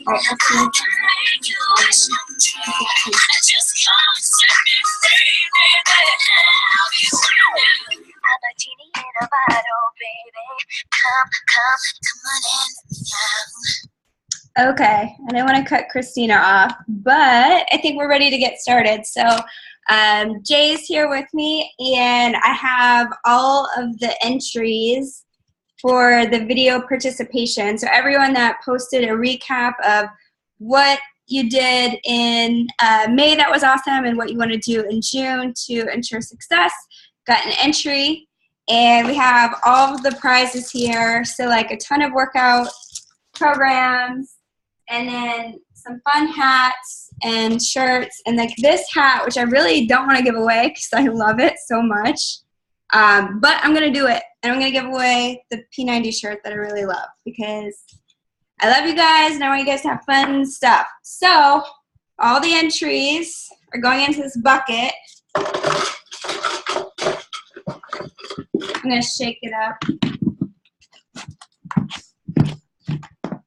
Alright, okay, and I want to cut Christina off, but I think we're ready to get started. So Jay's here with me, and I have all of the entries for the video participation. So everyone that posted a recap of what you did in May that was awesome and what you want to do in June to ensure success got an entry. And we have all of the prizes here. So like a ton of workout programs, and then some fun hats and shirts, and like this hat, which I really don't want to give away because I love it so much. But I'm going to do it, and I'm going to give away the P90 shirt that I really love because I love you guys, and I want you guys to have fun stuff. So all the entries are going into this bucket. I'm going to shake it up.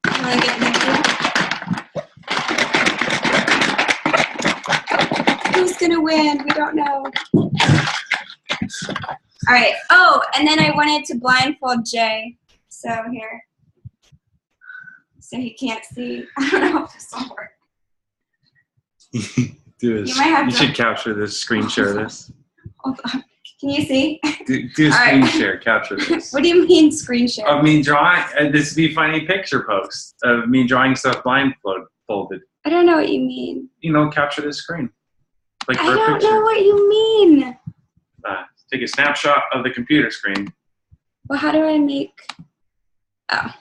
I'm going to get Nikki. Who's going to win? We don't know. All right. Oh, and then I wanted to blindfold Jay. So here. So he can't see. I don't know if this will work. You should capture this, screen share this. Hold on. Can you see? Do a screen share, capture this. What do you mean screen share? Of me drawing, this would be a funny picture post of me drawing stuff blindfolded. I don't know what you mean. You know, capture the screen. Like I don't know what you mean. Take a snapshot of the computer screen. Well, how do I make, oh,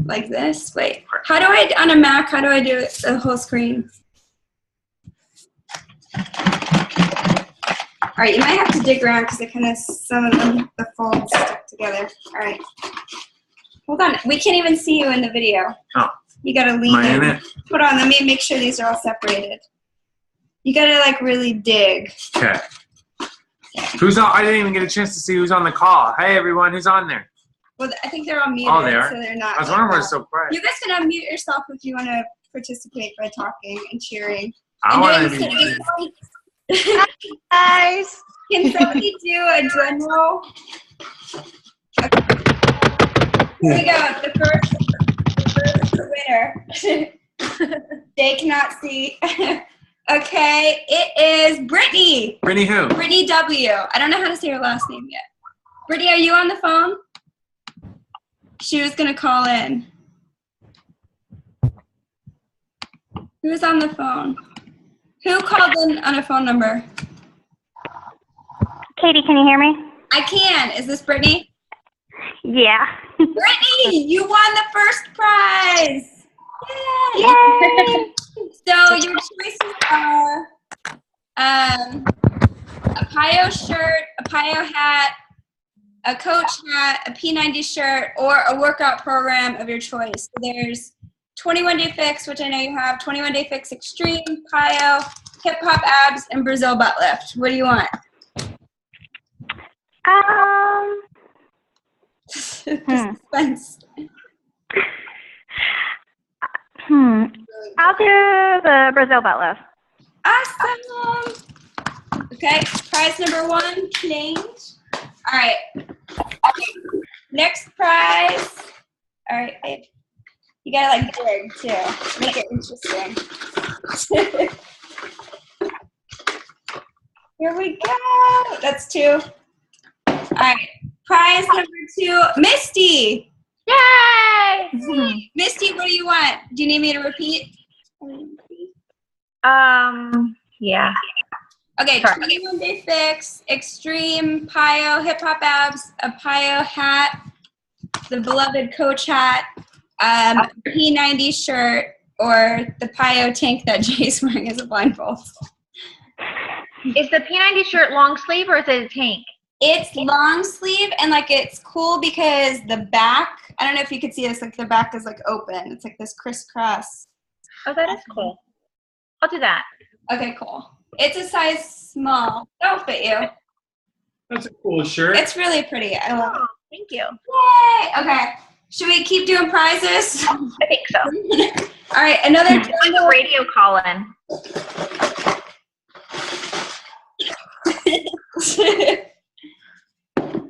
like this? Wait, how do I, on a Mac, how do I do it, the whole screen? All right, you might have to dig around because some of them, the folds stuck together. All right. Hold on. We can't even see you in the video. Oh. You got to lean in. Hold on. Let me make sure these are all separated. You got to, like, really dig. Okay. Who's on? I didn't even get a chance to see who's on the call. Hey, everyone. Who's on there? Well, I think they're all muted, oh, they are? So they're not. I was wondering why it's so quiet. You guys can unmute yourself if you want to participate by talking and cheering. I want to be. Hi, guys. Can somebody do a general? Okay. Here we go. The first winner. They cannot see. Okay, it is Brittany. Brittany who? Brittany W. I don't know how to say her last name yet. Brittany, are you on the phone? She was going to call in. Who's on the phone? Who called in on a phone number? Katie, can you hear me? I can. Is this Brittany? Yeah. Brittany, you won the first prize. Yay! Yay! So your choices are a PIO shirt, a PIO hat, a coach hat, a P90 shirt, or a workout program of your choice. So there's 21 Day Fix, which I know you have, 21 Day Fix Extreme, PIO, Hip Hop Abs, and Brazil Butt Lift. What do you want? Suspense. I'll do the Brazil butt lift. Awesome. Okay, prize number 1, change. All right. Next prize. All right, babe. You gotta like dig too. Make it interesting. Here we go. That's 2. All right. Prize number 2, Misty. Yay! Misty, what do you want? Do you need me to repeat? Yeah. Okay, 21 Day Fix, Extreme, PIO, Hip Hop Abs, a PIO hat, the beloved coach hat, P90 shirt, or the PIO tank that Jay's wearing as a blindfold. Is the P90 shirt long sleeve or is it a tank? It's long sleeve, and like it's cool because the back, I don't know if you could see this, like the back is like open. It's like this crisscross. Oh, that is cool. I'll do that. Okay, cool. It's a size small. Don't fit you. That's a cool shirt. It's really pretty. I love it. Thank you. Yay! Okay. Should we keep doing prizes? I think so. All right, another Like a radio call-in.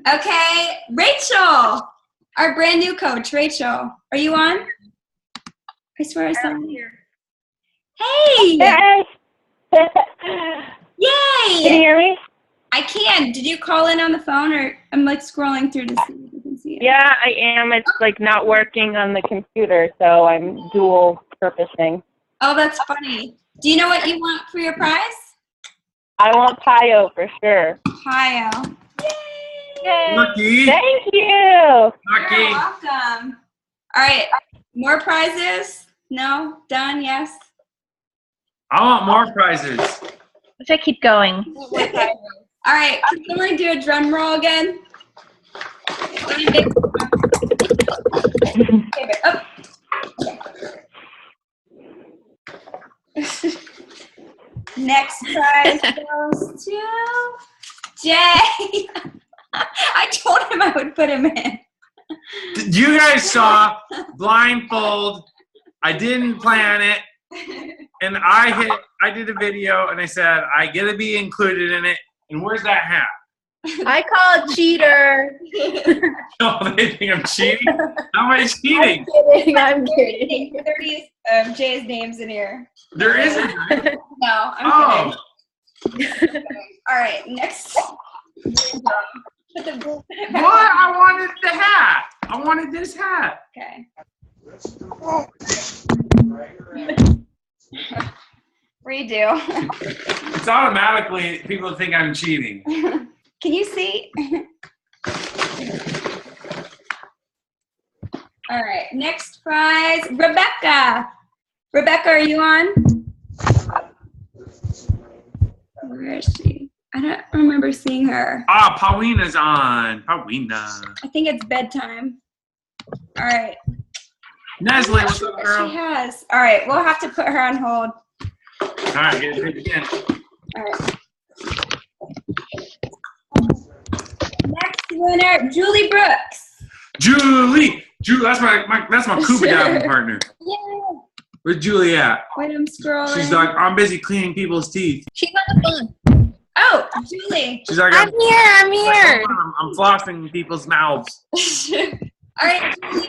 Okay, Rachel, our brand new coach, Rachel. Are you on? I swear I saw you. Hey! Hey. Yay! Can you hear me? I can. Did you call in on the phone, or I'm like scrolling through to see if you can see it? Yeah, I am. It's like not working on the computer, so I'm dual purposing. Oh, that's funny. Do you know what you want for your prize? I want Pio for sure. Pio. Yay. Lucky. Thank you. You're Lucky. welcome. All right, more prizes? No? Done? Yes? I want more prizes. Let's just keep going. All right, can someone do a drum roll again? Let me make okay, but, oh. Next prize goes to Jay. I told him I would put him in. You guys saw blindfold. I didn't plan it. And I did a video and I said, I get to be included in it. And where's that hat? I call it cheater. Oh, they think I'm cheating? How am I cheating? I'm kidding. 30 of Jay's names in here. There isn't. No, I'm Oh, kidding. All right, next. what? I wanted the hat. I wanted this hat. Okay. Redo. It's automatically, people think I'm cheating. Can you see? All right, next prize, Rebecca. Rebecca, are you on? Where is she? I don't remember seeing her. Ah, Paulina's on. Paulina. I think it's bedtime. All right. Nestle, what's up, girl? She has. All right, we'll have to put her on hold. All right, get it again. All right. Next winner, Julie Brooks. Julie, that's my Cuba diving partner. Yeah. Where's Julie at? Wait, I'm scrolling. She's like, I'm busy cleaning people's teeth. She's on the phone. Oh, Julie. She's like, I'm here. I'm flossing people's mouths. All right, Julie.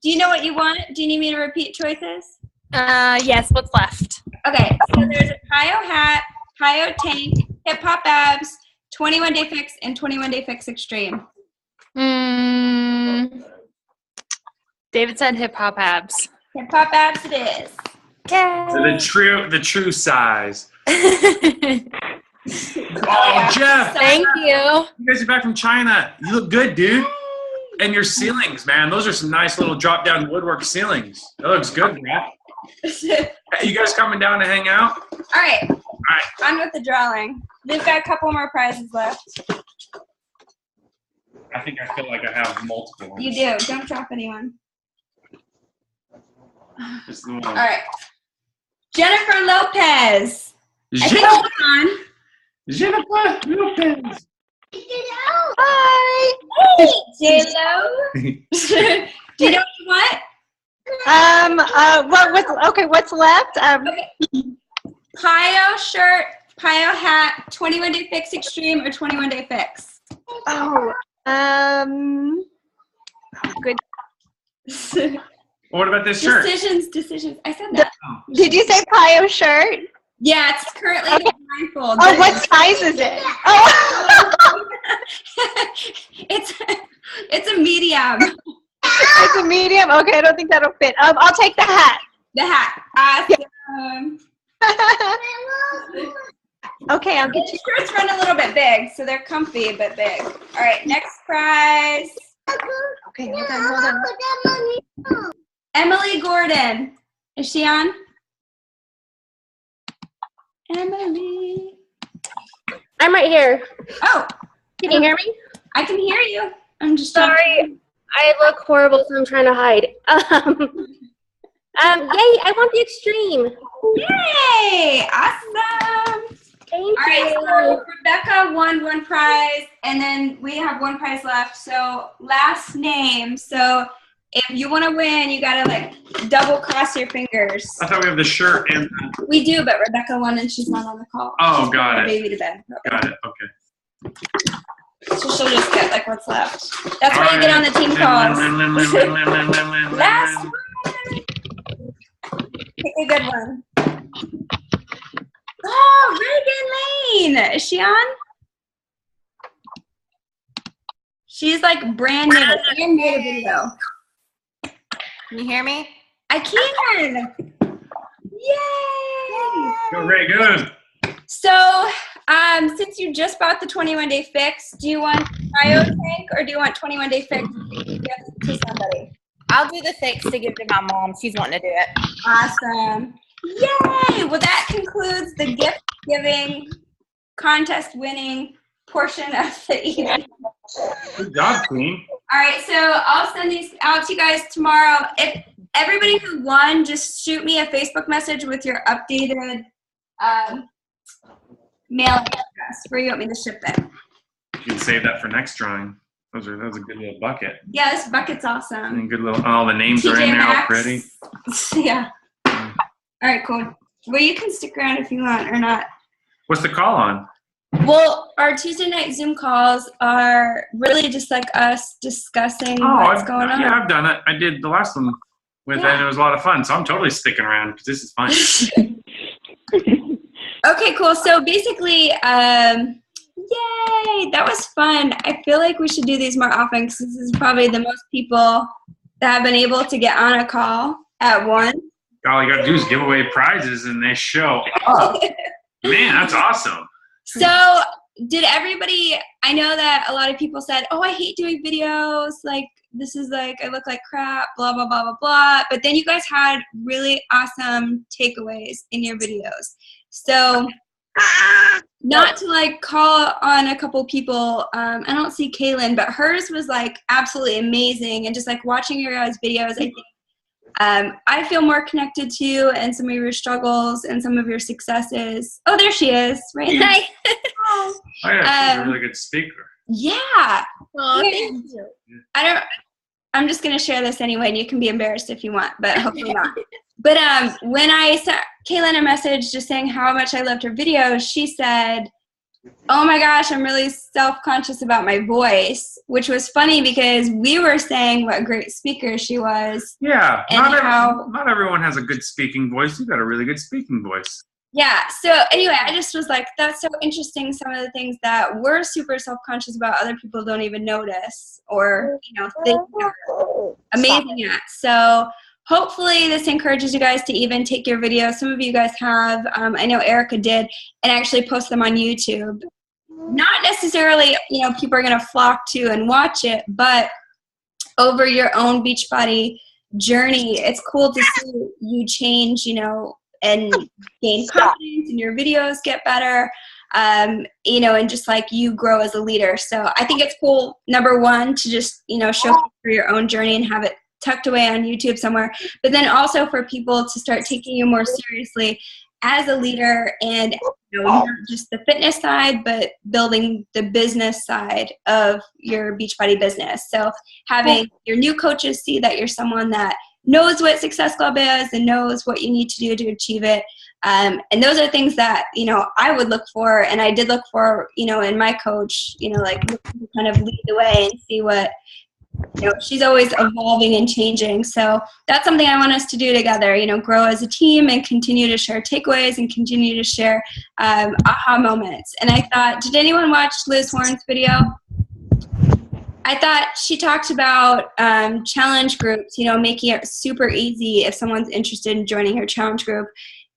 Do you know what you want? Do you need me to repeat choices? Yes, what's left? Okay, so there's a Pio hat, Pio tank, hip hop abs, 21 Day Fix, and 21 Day Fix Extreme. David said hip hop abs. Hip hop abs it is. So the true size. Thank Oh, Jeff, you. you guys are back from China. You look good, dude. And your ceilings, man. Those are some nice little drop-down woodwork ceilings. That looks good, man. Hey, you guys coming down to hang out? All right, on with the drawing. We've got a couple more prizes left. I think I feel like I have multiple ones. You do. Don't drop anyone. Just the one. All right. Jennifer Lopez. I think Jennifer she's on. Lopez. Hi. Hey, J-Lo. Do you know what you want? What's left? Pio shirt, Pio hat, 21 Day Fix Extreme, or 21 Day Fix? Good. What about this shirt? Decisions. I said that. Did you say Pio shirt? Yeah, it's currently in blindfold. Oh, what size is it? Oh, it's a medium. it's a medium. Okay, I don't think that'll fit. I'll take the hat. The hat. Awesome. Okay, I'll get The you. shirts run a little bit big, so they're comfy but big. All right, next prize. Okay, hold on. Emily Gordon. Is she on? Emily. I'm right here. Oh, Can you hear me? I can hear you. I'm just Sorry. I look horrible, so I'm trying to hide. Yay, I want the extreme. Yay! Awesome. Thank All right, you. so Rebecca won one prize, and then we have one prize left. So last name. So if you want to win, you got to like double cross your fingers. I thought we have the shirt and. We do, but Rebecca won and she's not on the call. Oh, She's got putting her it. baby to bed. Got it. Okay. So she'll just get like what's left. That's why you get on the team calls. Last one. Pick a good one. Oh, Reagan Lane. Is she on? She's like brand new and made a video. Can you hear me? I can. Yay! Go, Ray, good. So, since you just bought the 21-day fix, do you want cryo tank or do you want 21-day fix to give to somebody? I'll do the fix to give to my mom. She's wanting to do it. Awesome. Yay! Well, that concludes the gift giving, contest winning portion of the evening. Good job, Queen. All right, so I'll send these out to you guys tomorrow. If everybody who won, just shoot me a Facebook message with your updated mail address where you want me to ship it. You can save that for next drawing. That was a good little bucket. Yeah, this bucket's awesome. And good little. All the names are TJ in there Maxx. already. Yeah. All right, cool. Well, you can stick around if you want or not. What's the call on? Well, our Tuesday night Zoom calls are really just like us discussing what's going on. Yeah, I've done it. I did the last one with it, and it was a lot of fun. So I'm totally sticking around because this is fun. Okay, cool. So basically, yay, that was fun. I feel like we should do these more often because this is probably the most people that have been able to get on a call at once. All you got to do is give away prizes, and they show up. Man, that's awesome. So did everybody, I know that a lot of people said, oh, I hate doing videos. Like, this is like, I look like crap, blah, blah, blah, blah, blah. But then you guys had really awesome takeaways in your videos. So not to like call on a couple people, I don't see Kaylin, but hers was like absolutely amazing. And just like watching your guys' videos, I think I feel more connected to you and some of your struggles and some of your successes. Oh, there she is, right now. Oh yeah, she's a really good speaker. Yeah. Oh, thank you. I'm just going to share this anyway, and you can be embarrassed if you want, but hopefully not. But when I sent Kaylin a message just saying how much I loved her videos, she said, oh my gosh, I'm really self-conscious about my voice, which was funny because we were saying what a great speaker she was. Yeah, And not everyone has a good speaking voice. You've got a really good speaking voice. Yeah, so anyway, I just was like, that's so interesting, some of the things that we're super self-conscious about other people don't even notice or, think they're amazing at. So hopefully this encourages you guys to even take your videos. Some of you guys have, I know Erica did, and actually post them on YouTube. Not necessarily, people are going to flock to and watch it, but over your own Beachbody journey, it's cool to see you change, and gain confidence and your videos get better, and just like you grow as a leader. So I think it's cool, number one, to just, show for your own journey and have it tucked away on YouTube somewhere, but then also for people to start taking you more seriously as a leader and, not just the fitness side, but building the business side of your Beachbody business. So having your new coaches see that you're someone that knows what Success Club is and knows what you need to do to achieve it. And those are things that, I would look for, and I did look for, in my coach, like kind of lead the way and see what, she's always evolving and changing. So that's something I want us to do together, grow as a team and continue to share takeaways and continue to share aha moments. And I thought, did anyone watch Liz Horn's video? I thought she talked about challenge groups, making it super easy if someone's interested in joining her challenge group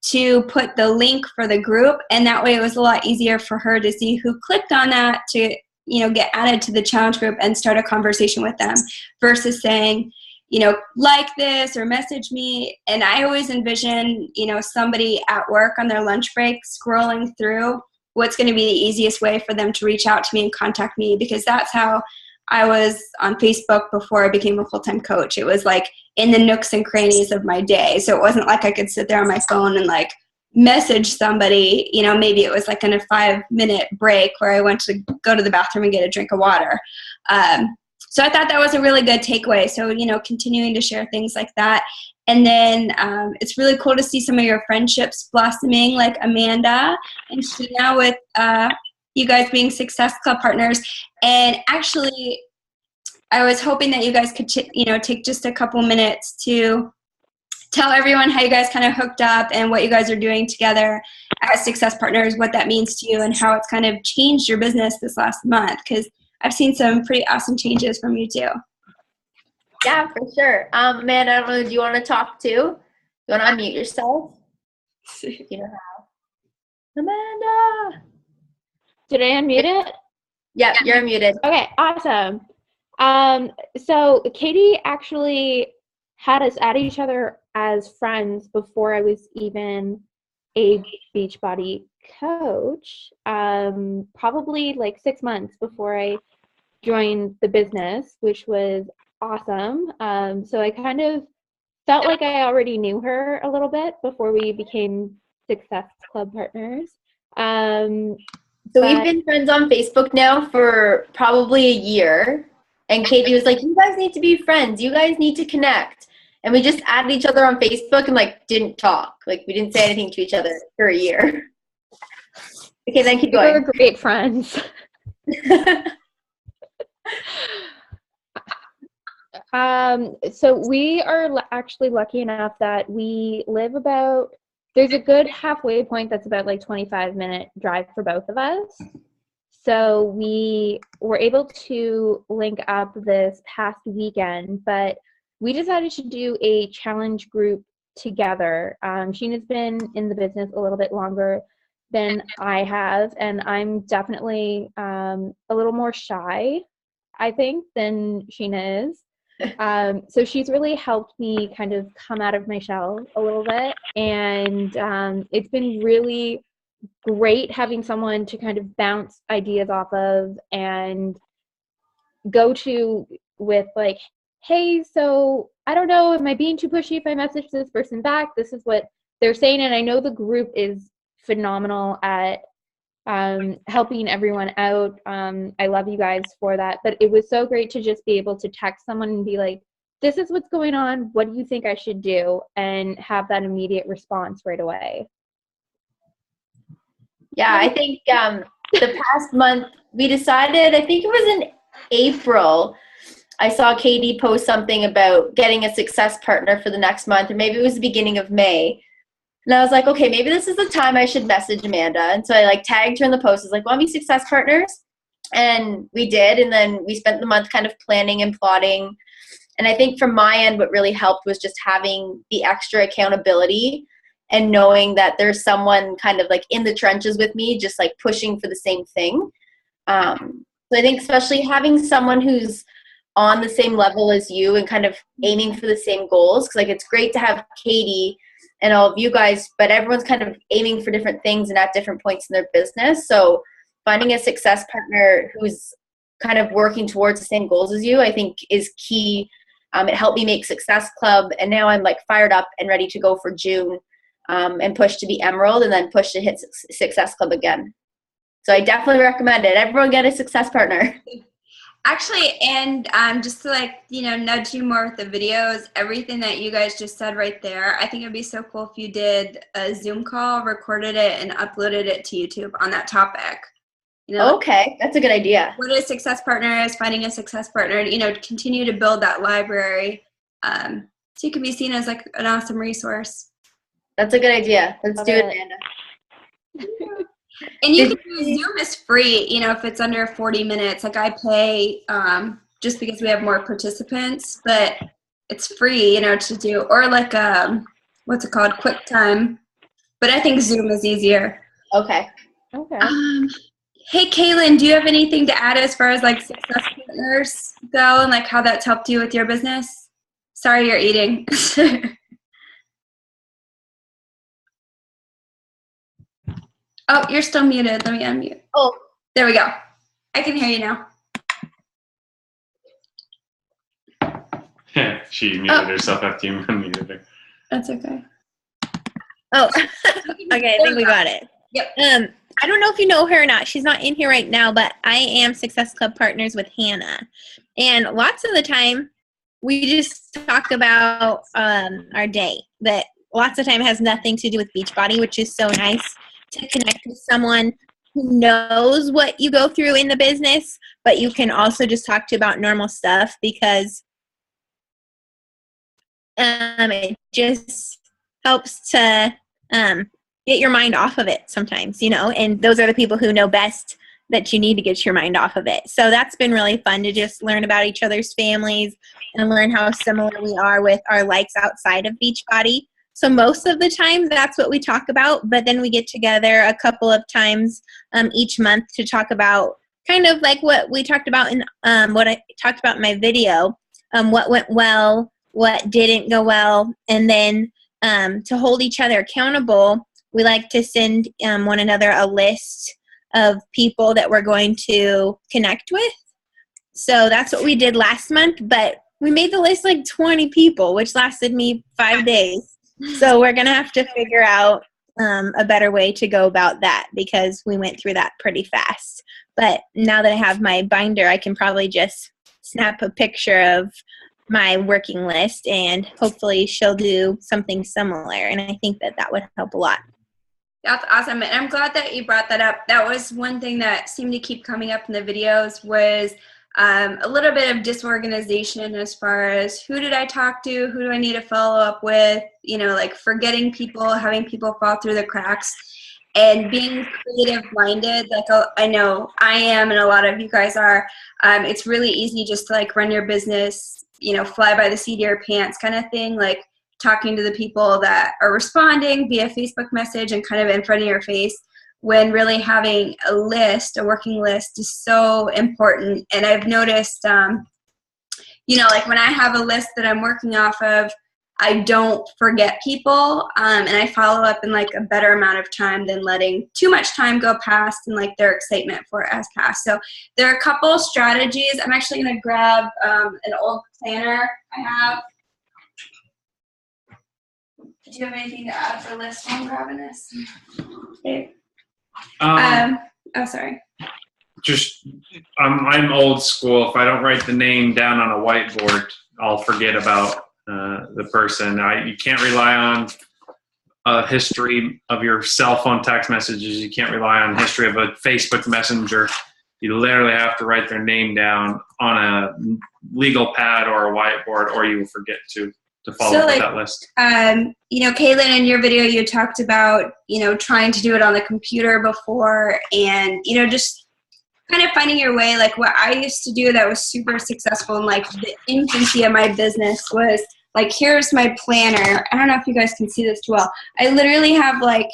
to put the link for the group. And that way it was a lot easier for her to see who clicked on that to, get added to the challenge group and start a conversation with them versus saying, like this or message me. And I always envision, somebody at work on their lunch break scrolling through what's going to be the easiest way for them to reach out to me and contact me, because that's how I was on Facebook before I became a full-time coach. It was like in the nooks and crannies of my day. So it wasn't like I could sit there on my phone and like message somebody, maybe it was like in a 5-minute break where I went to go to the bathroom and get a drink of water. So I thought that was a really good takeaway. So, continuing to share things like that. And then it's really cool to see some of your friendships blossoming, like Amanda and Sheena with you guys being Success Club partners. And actually, I was hoping that you guys could, take just a couple minutes to tell everyone how you guys kind of hooked up and what you guys are doing together as Success Partners, what that means to you, and how it's kind of changed your business this last month, because I've seen some pretty awesome changes from you too. Yeah, for sure. Amanda, I don't know, do you want to talk too? You want to unmute yourself? You know how. Amanda! Did I unmute it? Yeah, you're muted. Okay, awesome. So Katie actually had us at each other as friends before I was even a Beachbody coach, probably like 6 months before I joined the business, which was awesome. So I kind of felt like I already knew her a little bit before we became Success Club partners. So we've been friends on Facebook now for probably a year. And Katie was like, you guys need to be friends. You guys need to connect. And we just added each other on Facebook and didn't talk. We didn't say anything to each other for a year. Okay, then keep going. We're great friends. So we are actually lucky enough that we live there's a good halfway point that's about 25-minute drive for both of us. So we were able to link up this past weekend, but we decided to do a challenge group together. Sheena's been in the business a little bit longer than I have, and I'm definitely a little more shy, I think, than Sheena is. So she's really helped me kind of come out of my shell a little bit, and it's been really great having someone to kind of bounce ideas off of and go to with hey, so I don't know, am I being too pushy if I message this person back? This is what they're saying, and I know the group is phenomenal at helping everyone out. I love you guys for that, but it was so great to just be able to text someone and be like, this is what's going on, what do you think I should do, and have that immediate response right away. Yeah, I think the past month we decided, I think it was in April, I saw Katie post something about getting a success partner for the next month, or maybe it was the beginning of May. And I was like, okay, maybe this is the time I should message Amanda. And so I tagged her in the post. I was like, want to be success partners? And we did. And then we spent the month kind of planning and plotting. And I think from my end, what really helped was just having the extra accountability and knowing that there's someone kind of in the trenches with me, just pushing for the same thing. So I think especially having someone who's on the same level as you and kind of aiming for the same goals, because it's great to have Katie and all of you guys, but everyone's kind of aiming for different things and at different points in their business. So finding a success partner who's kind of working towards the same goals as you, I think is key. It helped me make Success Club, and now I'm fired up and ready to go for June and push to be Emerald, and then push to hit Success Club again. So I definitely recommend it. Everyone get a success partner. Actually, and just to nudge you more with the videos, everything that you guys just said right there, I think it'd be so cool if you did a Zoom call, recorded it, and uploaded it to YouTube on that topic. Okay, that's a good idea. What a success partner is, finding a success partner, continue to build that library so you can be seen as an awesome resource. That's a good idea. Let's do it, Amanda. And you can use Zoom is free, if it's under 40 minutes. I pay just because we have more participants, but it's free, to do. Or what's it called? QuickTime. But I think Zoom is easier. Okay. Hey, Kaylin, do you have anything to add as far as success partners go and how that's helped you with your business? Sorry, you're eating. Oh, you're still muted. Let me unmute. Oh, there we go. I can hear you now. She muted herself after you unmuted her. That's okay. Oh, okay. I think we got it. Yep. I don't know if you know her or not. She's not in here right now, but I am Success Club partners with Hannah. And lots of the time, we just talk about our day. But lots of time has nothing to do with Beachbody, which is so nice to connect with someone who knows what you go through in the business, but you can also just talk to about normal stuff because it just helps to get your mind off of it sometimes, you know, and those are the people who know best that you need to get your mind off of it. So that's been really fun to just learn about each other's families and learn how similar we are with our likes outside of Beachbody. So most of the time, that's what we talk about, but then we get together a couple of times each month to talk about kind of like what we talked about in what I talked about in my video, what went well, what didn't go well, and then to hold each other accountable, we like to send one another a list of people that we're going to connect with. So that's what we did last month, but we made the list like 20 people, which lasted me 5 days. So we're going to have to figure out a better way to go about that because we went through that pretty fast. But now that I have my binder, I can probably just snap a picture of my working list and hopefully she'll do something similar. And I think that that would help a lot. That's awesome. And I'm glad that you brought that up. That was one thing that seemed to keep coming up in the videos was a little bit of disorganization as far as who did I talk to, who do I need to follow up with, you know, like forgetting people, having people fall through the cracks, and being creative minded. Like I know I am, and a lot of you guys are. It's really easy just to like run your business, you know, fly by the seat of your pants kind of thing, like talking to the people that are responding via Facebook message and kind of in front of your face, when really having a list, a working list, is so important. And I've noticed, you know, like when I have a list that I'm working off of, I don't forget people, and I follow up in like a better amount of time than letting too much time go past and like their excitement for it has passed. So there are a couple strategies. I'm actually going to grab an old planner I have. Do you have anything to add for the list while I'm grabbing this? Okay. Oh, sorry. Just, I'm old school. If I don't write the name down on a whiteboard, I'll forget about the person. You can't rely on a history of your cell phone text messages. You can't rely on history of a Facebook Messenger. You literally have to write their name down on a legal pad or a whiteboard, or you will forget to follow up with that list. You know, Caitlin, in your video, you talked about, you know, trying to do it on the computer before and, you know, just kind of finding your way. Like what I used to do that was super successful in like the infancy of my business was like, here's my planner. I don't know if you guys can see this too well. I literally have like,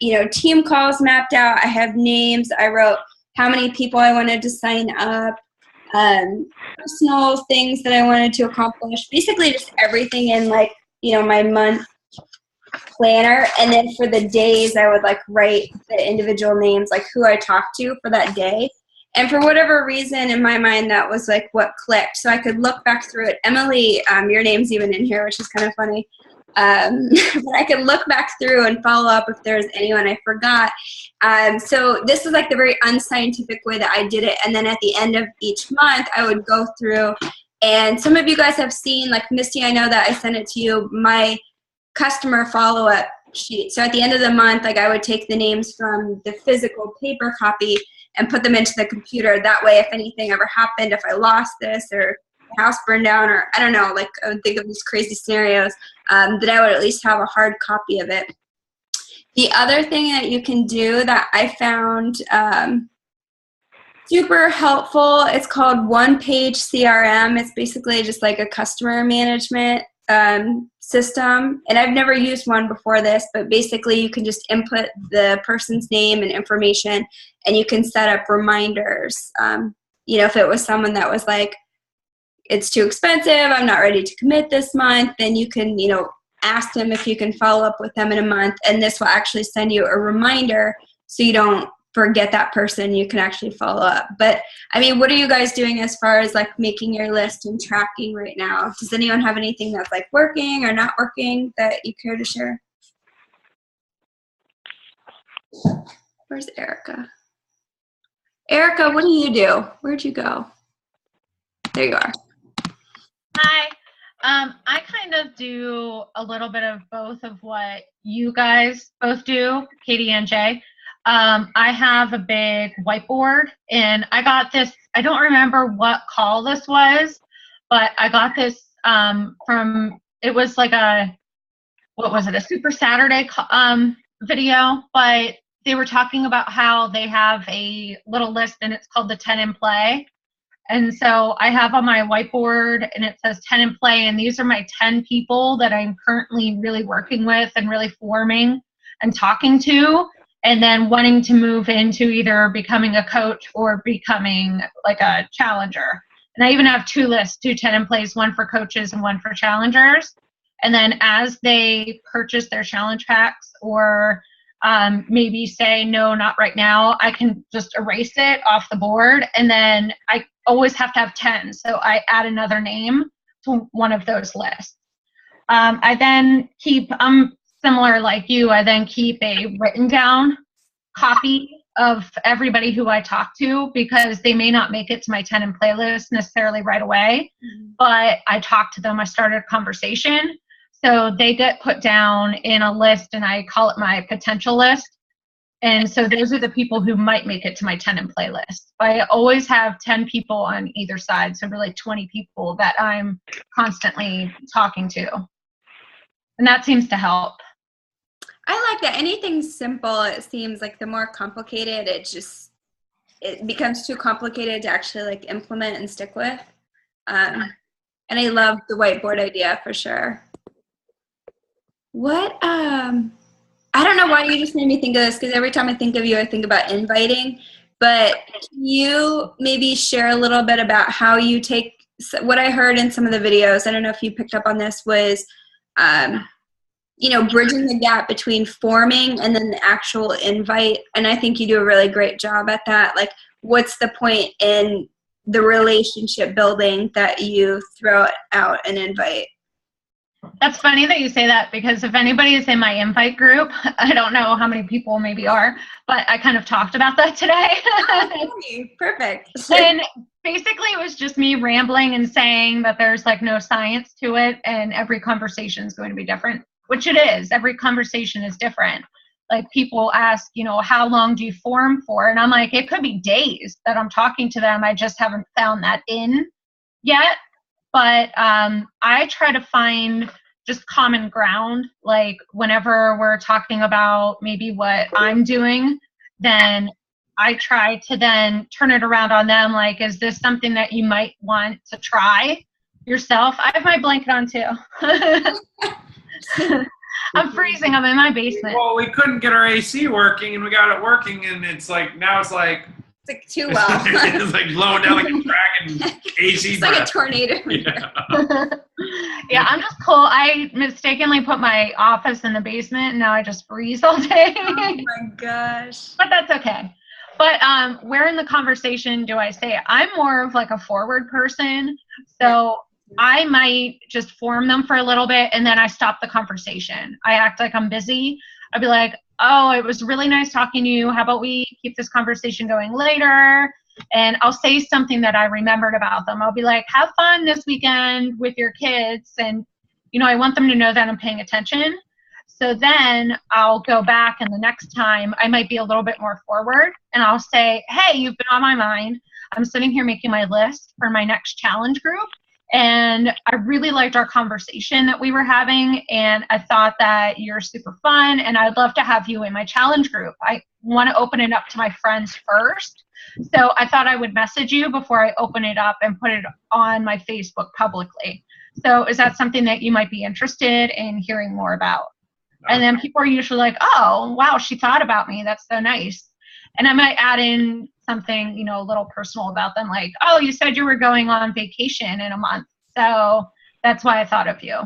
you know, team calls mapped out. I have names. I wrote how many people I wanted to sign up. Personal things that I wanted to accomplish, basically just everything in like, you know, my month planner. And then for the days I would like write the individual names, like who I talked to for that day. And for whatever reason in my mind, that was like what clicked. So I could look back through it. Emily, your name's even in here, which is kind of funny. But I could look back through and follow up if there's anyone I forgot. So this is like the very unscientific way that I did it. And then at the end of each month, I would go through, and some of you guys have seen, like Misty, I know that I sent it to you, my customer follow-up sheet. So at the end of the month, like I would take the names from the physical paper copy and put them into the computer. That way, if anything ever happened, if I lost this or the house burned down, or I don't know, like I would think of these crazy scenarios, that I would at least have a hard copy of it. The other thing that you can do that I found super helpful, it's called One Page CRM. It's basically just like a customer management system. And I've never used one before this, but basically you can just input the person's name and information, and you can set up reminders. You know, if it was someone that was like, it's too expensive, I'm not ready to commit this month, then you can, you know, ask them if you can follow up with them in a month, and this will actually send you a reminder so you don't forget that person. You can actually follow up. But I mean, what are you guys doing as far as like making your list and tracking right now? Does anyone have anything that's like working or not working that you care to share? Where's Erica? Erica, what do you do? Where'd you go? There you are. Hi. I kind of do a little bit of both of what you guys both do, Katie and Jay. I have a big whiteboard, and I got this, I don't remember what call this was, but I got this from, it was like a, what was it, a Super Saturday video, but they were talking about how they have a little list, and it's called the 10 in play. And so I have on my whiteboard, and it says 10 in play, and these are my 10 people that I'm currently really working with and really forming and talking to, and then wanting to move into either becoming a coach or becoming like a challenger. And I even have 2 lists, 2 10 in plays, one for coaches and one for challengers. And then as they purchase their challenge packs or maybe say, no, not right now, I can just erase it off the board. And then I always have to have 10. So I add another name to one of those lists. I then keep, I'm similar like you, I then keep a written down copy of everybody who I talk to, because they may not make it to my 10 in playlist necessarily right away, but I talk to them, I started a conversation. So they get put down in a list, and I call it my potential list. And so those are the people who might make it to my 10 in playlist. But I always have 10 people on either side, so really 20 people that I'm constantly talking to. And that seems to help. I like that. Anything simple, it seems like the more complicated, it becomes too complicated to actually like implement and stick with. And I love the whiteboard idea for sure. What, I don't know why you just made me think of this, because every time I think of you, I think about inviting. But can you maybe share a little bit about how you take, what I heard in some of the videos, I don't know if you picked up on this, was, you know, bridging the gap between forming and then the actual invite. And I think you do a really great job at that. Like, what's the point in the relationship building that you throw out an invite? That's funny that you say that, because if anybody is in my invite group, I don't know how many people maybe are, but I kind of talked about that today. Perfect. And basically it was just me rambling and saying that there's like no science to it, and every conversation is going to be different, which it is. Every conversation is different. Like, people ask, you know, how long do you form for? And I'm like, it could be days that I'm talking to them. I just haven't found that in yet. But I try to find just common ground. Like, whenever we're talking about maybe what I'm doing, then I try to then turn it around on them. Like, is this something that you might want to try yourself? I have my blanket on too. I'm freezing. I'm in my basement. Well, we couldn't get our AC working, and we got it working, and it's like, now it's like too well. It's like blowing down like a dragon AC It's breath. like a tornado. Yeah. Yeah, I'm just cold. I mistakenly put my office in the basement, and now I just freeze all day. Oh my gosh. But that's okay. But where in the conversation do I say I'm more of like a forward person? So I might just form them for a little bit, and then I stop the conversation. I act like I'm busy. I'd be like, oh, it was really nice talking to you. How about we keep this conversation going later? And I'll say something that I remembered about them. I'll be like, have fun this weekend with your kids. And, you know, I want them to know that I'm paying attention. So then I'll go back, and the next time I might be a little bit more forward, and I'll say, hey, you've been on my mind. I'm sitting here making my list for my next challenge group. And I really liked our conversation that we were having, and I thought that you're super fun, and I'd love to have you in my challenge group. I want to open it up to my friends first, so I thought I would message you before I open it up and put it on my Facebook publicly. So is that something that you might be interested in hearing more about? And then people are usually like, oh, wow, she thought about me. That's so nice. And I might add in something, you know, a little personal about them, like, oh, you said you were going on vacation in a month, so that's why I thought of you.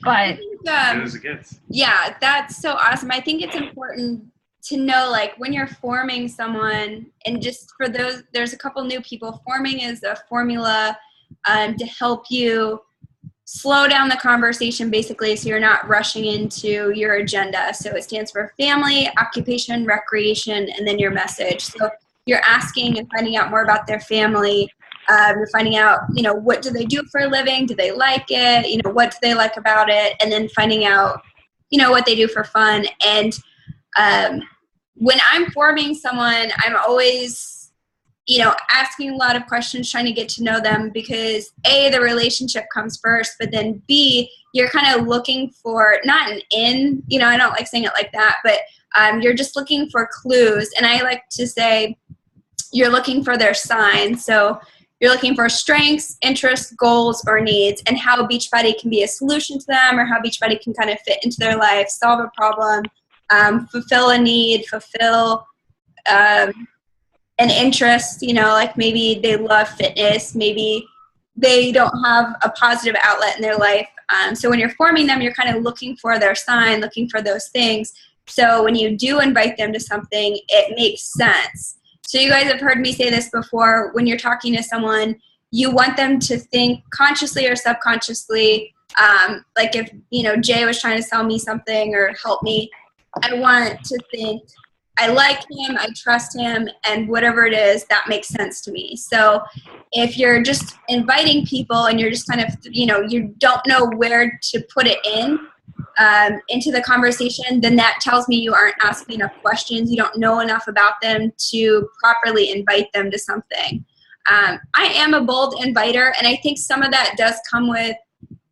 But yeah, that's so awesome. I think it's important to know, like, when you're forming someone, and just for those, there's a couple new people, forming is a formula to help you slow down the conversation, basically, so you're not rushing into your agenda. So it stands for family, occupation, recreation, and then your message. So you're asking and finding out more about their family, You're finding out, what do they do for a living? Do they like it? What do they like about it? And then finding out, what they do for fun. And when I'm forming someone, I'm always, asking a lot of questions, trying to get to know them, because A, the relationship comes first, but then B, you're kind of looking for, not an in, I don't like saying it like that, but you're just looking for clues. And I like to say you're looking for their signs. So you're looking for strengths, interests, goals, or needs, and how Beachbody can be a solution to them, or how Beachbody can kind of fit into their life, solve a problem, fulfill a need, fulfill an interest, like maybe they love fitness, maybe they don't have a positive outlet in their life. So when you're forming them, you're kind of looking for their sign, looking for those things. So when you do invite them to something, it makes sense. So you guys have heard me say this before. When you're talking to someone, you want them to think consciously or subconsciously. Like if, Jay was trying to sell me something or help me, I want to think, I like him, I trust him, and whatever it is, that makes sense to me. So if you're just inviting people and you're just kind of, you don't know where to put it into the conversation, then that tells me you aren't asking enough questions. You don't know enough about them to properly invite them to something. I am a bold inviter, and I think some of that does come with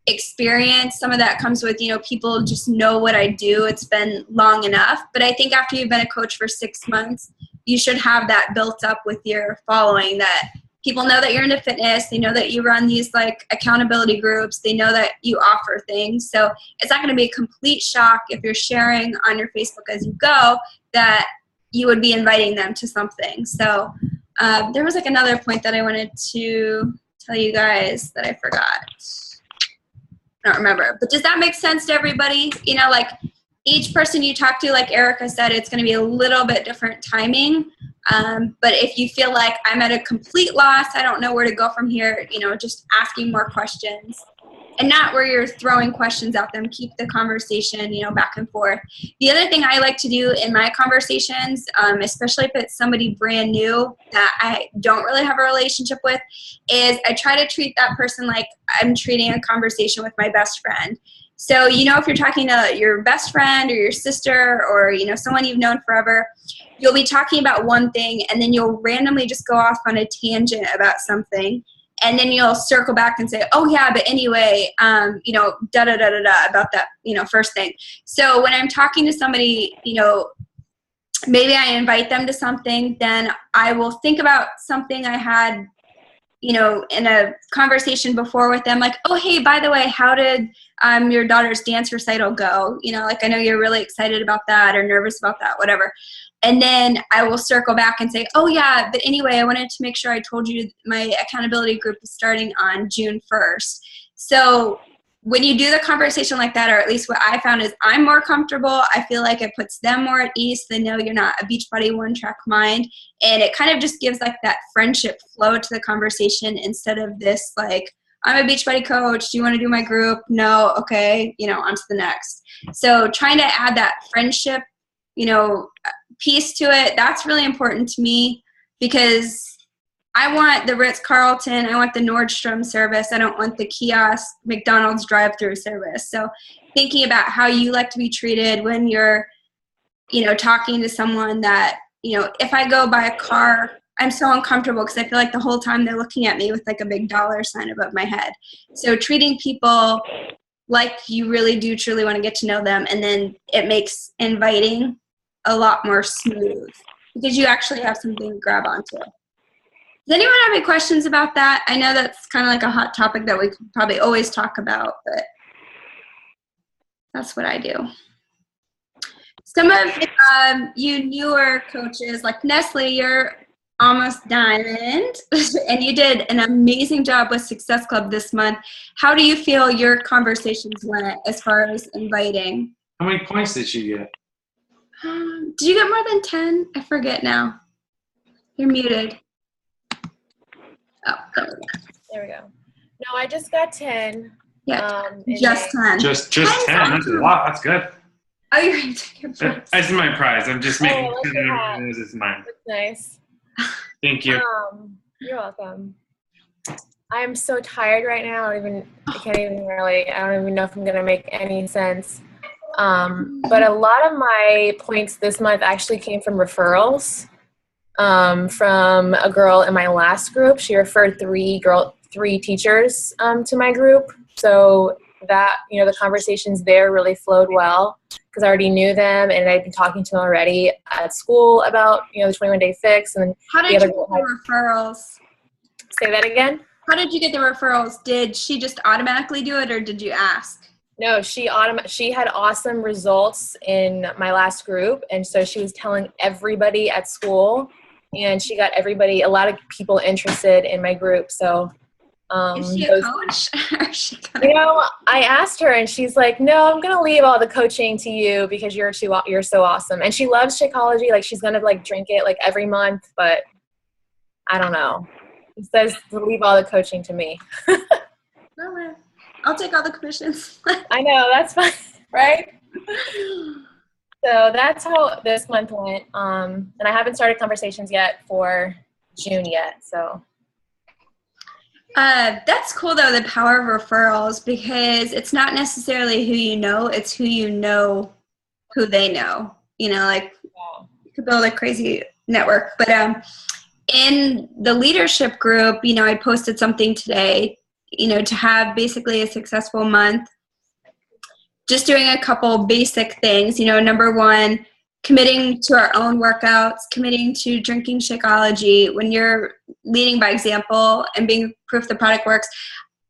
experience. Some of that comes with, people just know what I do. It's been long enough. But I think after you've been a coach for 6 months, you should have that built up with your following, that people know that you're into fitness. They know that you run these accountability groups. They know that you offer things. So it's not going to be a complete shock if you're sharing on your Facebook as you go that you would be inviting them to something. So there was another point that I wanted to tell you guys that I forgot. I don't remember. But does that make sense to everybody? Each person you talk to, like Erica said, it's going to be a little bit different timing. But if you feel like I'm at a complete loss, I don't know where to go from here, just asking more questions. And not where you're throwing questions at them. Keep the conversation, back and forth. The other thing I like to do in my conversations, especially if it's somebody brand new that I don't really have a relationship with, is I try to treat that person like I'm treating a conversation with my best friend. So, if you're talking to your best friend or your sister or, someone you've known forever, you'll be talking about one thing and then you'll randomly just go off on a tangent about something. And then you'll circle back and say, oh, yeah, but anyway, da-da-da-da-da about that, first thing. So when I'm talking to somebody, maybe I invite them to something, then I will think about something I had, in a conversation before with them, like, oh, hey, by the way, how did your daughter's dance recital go? I know you're really excited about that or nervous about that, whatever. And then I will circle back and say, oh, yeah, but anyway, I wanted to make sure I told you my accountability group is starting on June 1st. So when you do the conversation like that, or at least what I found is I'm more comfortable. I feel like it puts them more at ease. They know you're not a Beachbody one-track mind. And it kind of just gives that friendship flow to the conversation instead of this I'm a Beachbody coach. Do you want to do my group? No. Okay. On to the next. So trying to add that friendship, piece to it, that's really important to me because I want the Ritz-Carlton, I want the Nordstrom service, I don't want the kiosk McDonald's drive-through service. So thinking about how you like to be treated when you're, talking to someone that, if I go buy a car, I'm so uncomfortable because I feel like the whole time they're looking at me with a big dollar sign above my head. So treating people like you really do truly want to get to know them, and then it makes inviting a lot more smooth because you actually have something to grab onto. Does anyone have any questions about that? I know that's kind of a hot topic that we could probably always talk about, but that's what I do. Some of you newer coaches, like Nestle, you're almost diamond, and you did an amazing job with Success Club this month. How do you feel your conversations went as far as inviting? How many points did you get? Did you get more than 10? I forget now. You're muted. Oh, there we go. No, I just got 10. Yeah, just 10. Just 10. That's a lot. That's good. Oh, you're right. Take your prize. That's my prize. I'm just making sure that this is mine. That's nice. Thank you. You're welcome. I'm so tired right now. I don't even know if I'm going to make any sense. But a lot of my points this month actually came from referrals from a girl in my last group. She referred three teachers to my group. So that, the conversations there really flowed well because I already knew them and I'd been talking to them already at school about, the 21-day fix. And how did you get the referrals? Say that again? How did you get the referrals? Did she just automatically do it or did you ask? No, she had awesome results in my last group. And so she was telling everybody at school and she got a lot of people interested in my group. So is she a coach? I asked her and she's like, no, I'm going to leave all the coaching to you because you're so awesome. And she loves Shakeology. Like she's going to drink it every month, but I don't know. It says to leave all the coaching to me. I'll take all the commissions. I know, that's fine, right? So that's how this month went. And I haven't started conversations yet for June yet, so. That's cool though, the power of referrals, because it's not necessarily who you know, it's who you know who they know. You could build a crazy network. But in the leadership group, I posted something today, to have basically a successful month, just doing a couple basic things. Number one, committing to our own workouts, committing to drinking Shakeology. When you're leading by example and being proof the product works.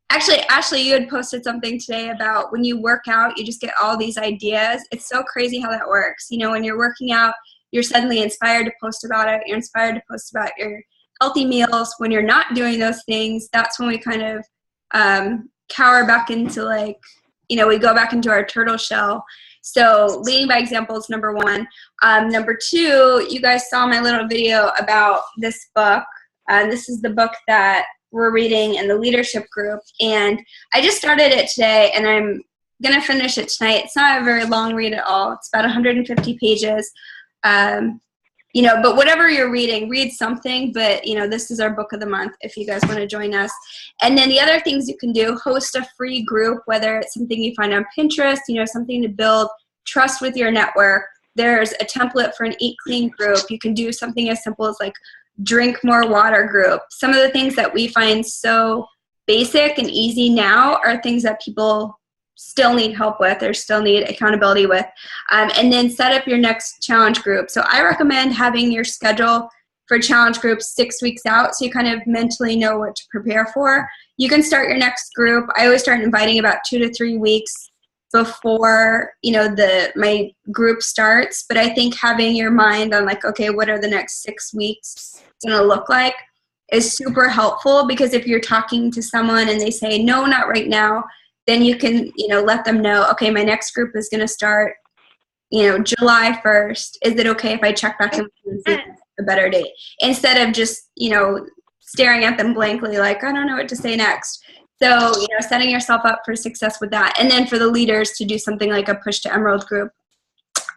Actually, Ashley, you had posted something today about when you work out, you just get all these ideas. It's so crazy how that works. When you're working out, you're suddenly inspired to post about it. You're inspired to post about your healthy meals. When you're not doing those things, that's when we kind of cower back into we go back into our turtle shell. So leading by example is number one. Number two, you guys saw my little video about this book. This is the book that we're reading in the leadership group. And I just started it today and I'm going to finish it tonight. It's not a very long read at all. It's about 150 pages. But whatever you're reading, read something. But, this is our book of the month if you guys want to join us. And then the other things you can do, host a free group, whether it's something you find on Pinterest, something to build trust with your network. There's a template for an Eat Clean group. You can do something as simple as drink more water group. Some of the things that we find so basic and easy now are things that people still need help with or still need accountability with. And then set up your next challenge group. So I recommend having your schedule for challenge groups 6 weeks out so you kind of mentally know what to prepare for. You can start your next group. I always start inviting about 2 to 3 weeks before my group starts. But I think having your mind on okay, what are the next 6 weeks gonna look like is super helpful, because if you're talking to someone and they say no, not right now, then you can let them know, okay, my next group is gonna start July 1st. Is it okay if I check back in and see a better date, instead of just staring at them blankly I don't know what to say next. So, setting yourself up for success with that. And then for the leaders to do something like a Push to Emerald group.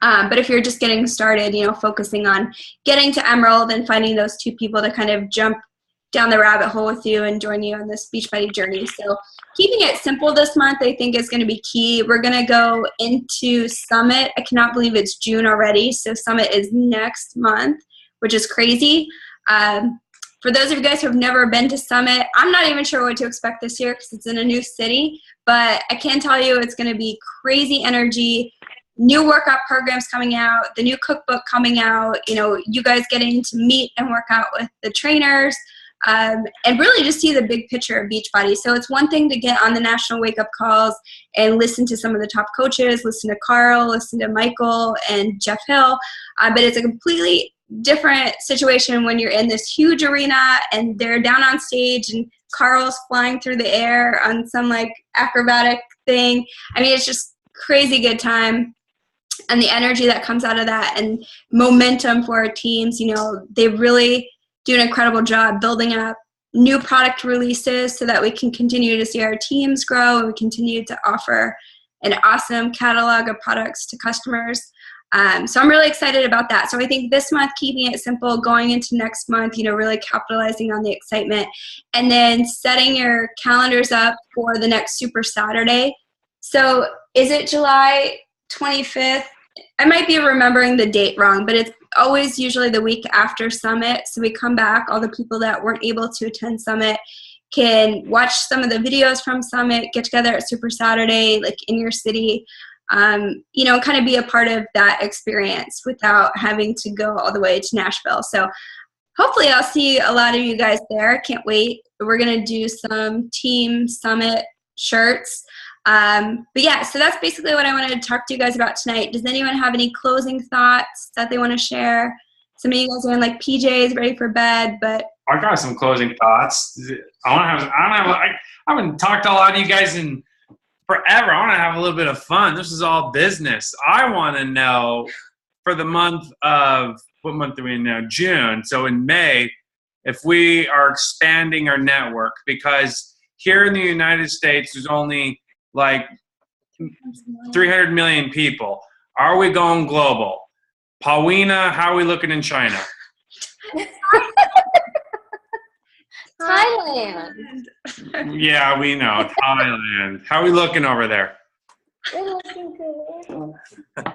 But if you're just getting started, focusing on getting to Emerald and finding those 2 people to kind of jump down the rabbit hole with you and join you on this Beachbody journey. So keeping it simple this month, I think, is going to be key. We're going to go into Summit. I cannot believe it's June already. So Summit is next month, which is crazy. For those of you guys who have never been to Summit, I'm not even sure what to expect this year because it's in a new city, but I can tell you it's going to be crazy energy, new workout programs coming out, the new cookbook coming out, you guys getting to meet and work out with the trainers, and really just see the big picture of Beachbody. So it's one thing to get on the national wake-up calls and listen to some of the top coaches, listen to Carl, listen to Michael and Jeff Hill, but it's a completely different situation when you're in this huge arena and they're down on stage and Carl's flying through the air on some acrobatic thing. I mean, it's just crazy good time. And the energy that comes out of that and momentum for our teams, they really do an incredible job building up new product releases so that we can continue to see our teams grow and we continue to offer an awesome catalog of products to customers. So I'm really excited about that. So I think this month, keeping it simple, going into next month, really capitalizing on the excitement, and then setting your calendars up for the next Super Saturday. So is it July 25th? I might be remembering the date wrong, but it's always usually the week after Summit. So we come back, all the people that weren't able to attend Summit can watch some of the videos from Summit, get together at Super Saturday, like in your city, kind of be a part of that experience without having to go all the way to Nashville. So hopefully I'll see a lot of you guys there. Can't wait. We're going to do some Team Summit shirts. But yeah, so that's basically what I wanted to talk to you guys about tonight. Does anyone have any closing thoughts that they want to share? Some of you guys are in like PJs, ready for bed, but I got some closing thoughts. I haven't talked to a lot of you guys in forever. I want to have a little bit of fun. This is all business. I want to know for the month of, what month are we in now? June. So in May, if we are expanding our network, because here in the United States, there's only like 300 million people. Are we going global? Paulina, how are we looking in China? Thailand. Yeah, we know. Thailand. How are we looking over there? We're looking good.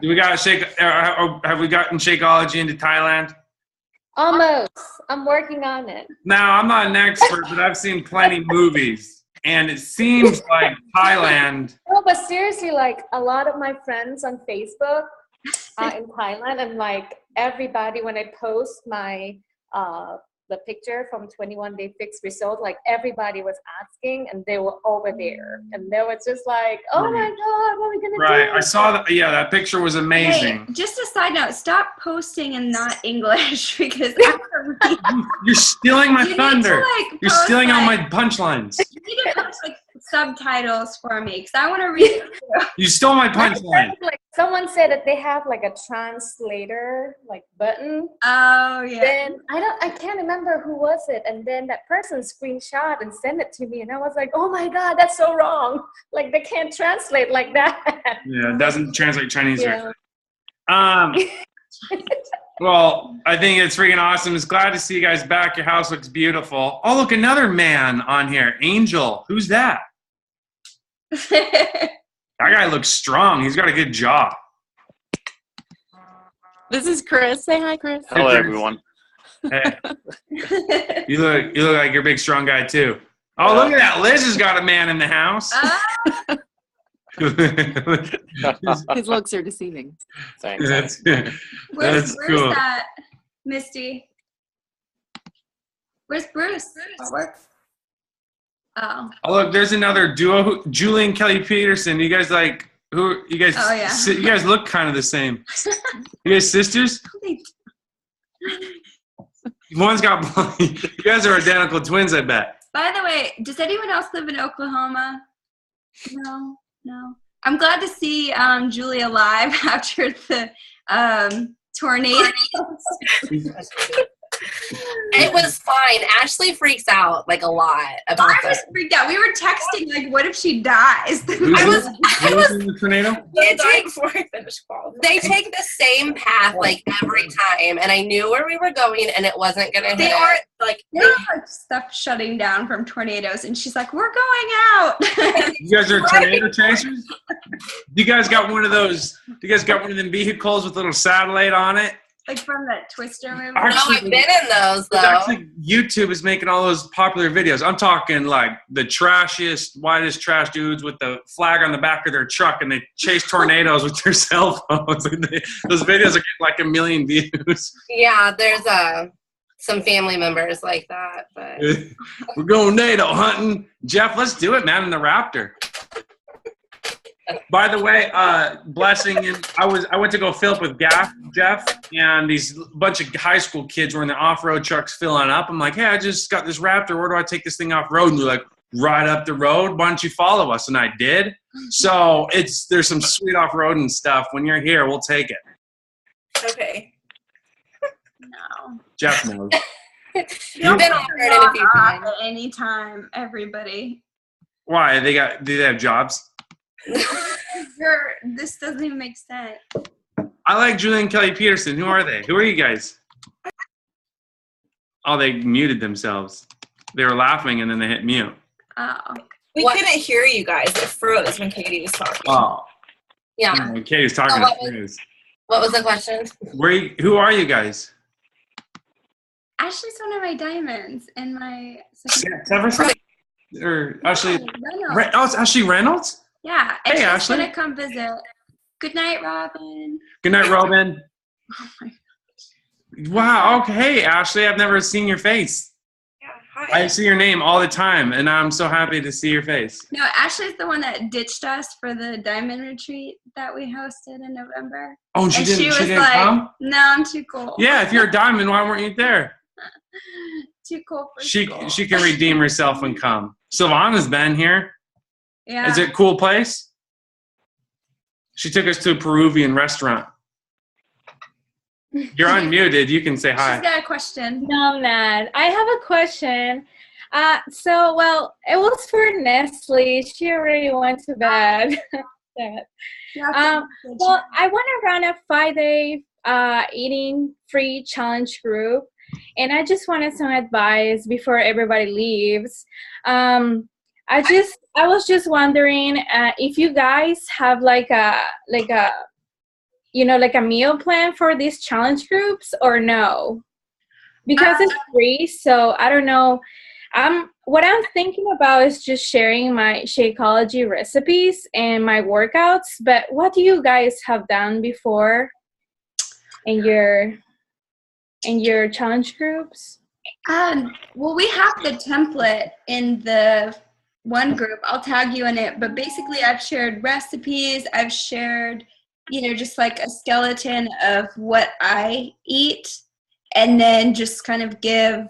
Do we got have we gotten Shakeology into Thailand? Almost. I'm working on it. Now, I'm not an expert, but I've seen plenty movies. And it seems like Thailand. No, but seriously, like a lot of my friends on Facebook in Thailand, and like everybody, when I post my the picture from 21 Day Fix result, like everybody was asking, and they were over there, and they were just like, "Oh my God, what are we gonna do?" Right, I saw that. Yeah, that picture was amazing. Hey, just a side note: stop posting in not English because you're stealing my thunder. You're stealing all my punchlines. You need to post like subtitles for me because I want to read it too. You stole my punchline. Like someone said that they have like a translator like button. Oh yeah. Then I can't remember who was it, and then that person screenshot and sent it to me, and I was like, oh my God, that's so wrong. Like they can't translate like that. Yeah, it doesn't translate Chinese. Yeah. Well, I think it's freaking awesome. It's glad to see you guys back. Your house looks beautiful. Oh, look, another man on here. Angel. Who's that? That guy looks strong. He's got a good job. This is Chris. Say hi, Chris. Hello, everyone. Hey. You look like you're a big, strong guy, too. Oh, look at that. Liz has got a man in the house. His looks are deceiving. Thanks. That's Where's cool. that, Misty? Where's Bruce? Oh. Oh, look, there's another duo. Julie and Kelly Peterson. You guys like who? You guys? Oh, yeah. You guys look kind of the same. You guys sisters? One's got blonde. You guys are identical twins, I bet. By the way, does anyone else live in Oklahoma? No. I'm glad to see Julie alive after the tornado. It was fine. Ashley freaks out like a lot about I was freaked out. We were texting like, "What if she dies?" I was in the tornado. They take the same path like every time, and I knew where we were going, and it wasn't gonna hit. They are like stuff shutting down from tornadoes, and she's like, "We're going out." You guys are tornado chasers. You guys got one of those? You guys got one of them vehicles with a little satellite on it? Like from that Twister movie? Actually, no, I've been in those, though. Actually, YouTube is making all those popular videos. I'm talking like the trashiest, whitest trash dudes with the flag on the back of their truck, and they chase tornadoes with their cell phones. Those videos are getting like 1 million views. Yeah, there's some family members like that. But we're going NATO hunting. Jeff, let's do it, man, in the Raptor. By the way, blessing, and I went to go fill up with Jeff, and these bunch of high school kids were in the off-road trucks filling up. I'm like, hey, I just got this Raptor. Where do I take this thing off-road? And they're like, right up the road. Why don't you follow us? And I did. So there's some sweet off-roading stuff. When you're here, we'll take it. okay. No. Jeff knows. You've been offered it a few times. At any time, everybody. Why? Do they have jobs? This doesn't even make sense. I like Julie and Kelly Peterson. Who are they? Who are you guys? Oh, they muted themselves. They were laughing and then they hit mute. Oh. We couldn't hear you guys. It froze when Katie was talking. Oh. Yeah. Katie's talking. What was the question? Who are you guys? Ashley's one of my diamonds in my or Ashley Reynolds. Oh, it's Ashley Reynolds? Yeah. And Hey, she's Ashley. gonna come visit. Good night, Robin. Good night, Robin. Oh my Wow, okay. Hey, Ashley, I've never seen your face. Yeah, hi. I see your name all the time, and I'm so happy to see your face. No, Ashley's the one that ditched us for the diamond retreat that we hosted in November. Oh, and she didn't like, come? No, I'm too cool. Yeah, if you're a diamond, why weren't you there? Too cool for She school. she can redeem herself and come. Silvana's been here. Yeah. Is it a cool place? She took us to a Peruvian restaurant. You're unmuted. You can say hi. She's got a question. No, I'm not. I have a question. Well, it was for Nestle. She already went to bed. Well, I want to run a 5-day eating free challenge group, and I just wanted some advice before everybody leaves. I was just wondering if you guys have like a meal plan for these challenge groups or no, because it's free. So I don't know. What I'm thinking about is just sharing my Shakeology recipes and my workouts. But what do you guys have done before in your challenge groups? Well, we have the template in the one group. I'll tag you in it. But basically, I've shared recipes. I've shared, just like a skeleton of what I eat, and then just kind of give,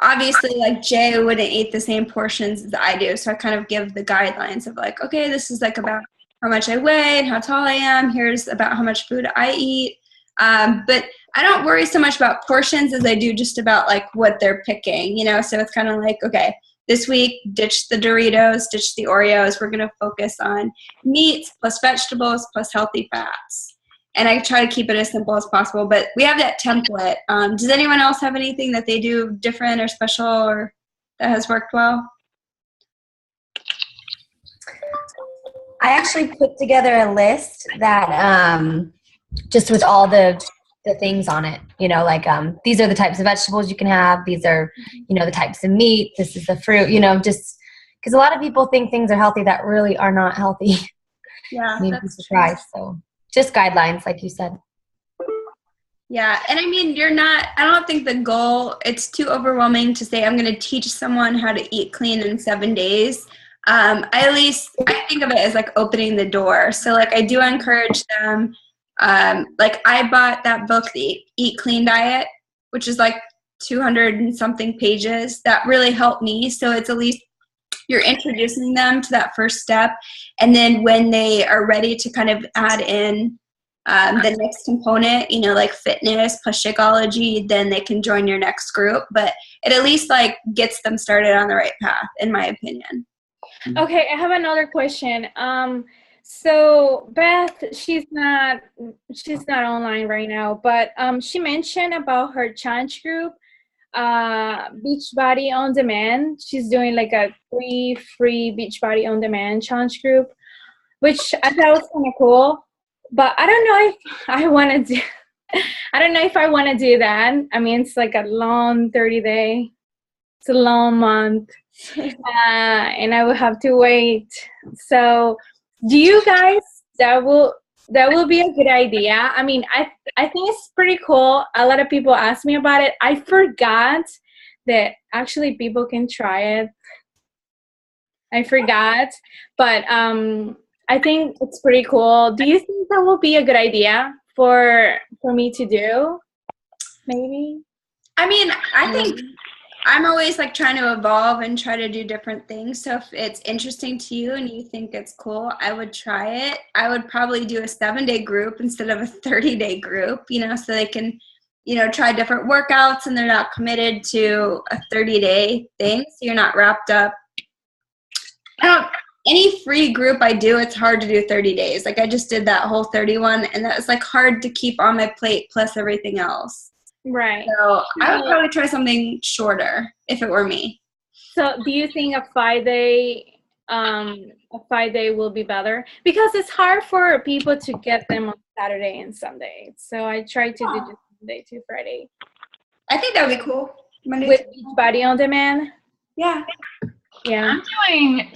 obviously, like Jay wouldn't eat the same portions as I do, so I kind of give the guidelines of like, okay, this is like about how much I weigh and how tall I am. Here's about how much food I eat. But I don't worry so much about portions as I do just about like what they're picking, so it's kind of like, okay, this week, ditch the Doritos, ditch the Oreos. We're going to focus on meats plus vegetables plus healthy fats. And I try to keep it as simple as possible, but we have that template. Does anyone else have anything that they do different or special or that has worked well? I actually put together a list that just with all the things on it, these are the types of vegetables you can have. These are, the types of meat. This is the fruit, just because a lot of people think things are healthy that really are not healthy. Yeah, that's true. So just guidelines, like you said. Yeah, and I mean, I don't think the goal, it's too overwhelming to say I'm going to teach someone how to eat clean in 7 days. I think of it as like opening the door. So like I do encourage them. Like I bought that book, the Eat Clean Diet, which is like 200 and something pages. That really helped me. So it's at least you're introducing them to that first step. And then when they are ready to kind of add in the next component, like fitness plus Shakeology, then they can join your next group. But it at least like gets them started on the right path, in my opinion. Okay, I have another question. So Beth, she's not online right now, but she mentioned about her challenge group, Beachbody On Demand. She's doing like a 3 free Beachbody On Demand challenge group, which I thought was kind of cool. But I don't know if I want to do. I don't know if I want to do that. I mean, it's like a long 30-day. It's a long month, and I will have to wait. So, do you guys? That will be a good idea. I mean, I think it's pretty cool. A lot of people ask me about it. I forgot that actually people can try it. I forgot, but I think it's pretty cool. Do you think that will be a good idea for me to do? Maybe. I mean, I think I'm always like trying to evolve and try to do different things. So if it's interesting to you and you think it's cool, I would try it. I would probably do a 7-day group instead of a 30-day group, so they can, try different workouts and they're not committed to a 30-day thing. So you're not wrapped up. any free group I do, it's hard to do 30 days. Like I just did that whole 31 and that was like hard to keep on my plate plus everything else. Right. So I would probably try something shorter if it were me. So do you think a 5-day will be better? Because it's hard for people to get them on Saturday and Sunday. So I try to do just Monday to Friday. I think that would be cool. With Beachbody on Demand? Yeah. Yeah.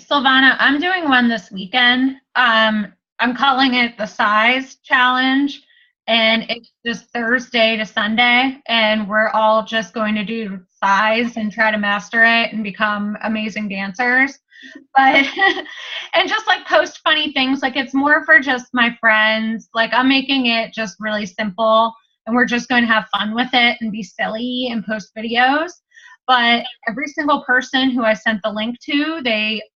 I'm doing one this weekend. I'm calling it the Size Challenge, and it's just Thursday to Sunday, and we're all just going to do size and try to master it and become amazing dancers. But and just like post funny things, like it's more for just my friends. Like I'm making it just really simple, and we're just going to have fun with it and be silly and post videos. But every single person who I sent the link to,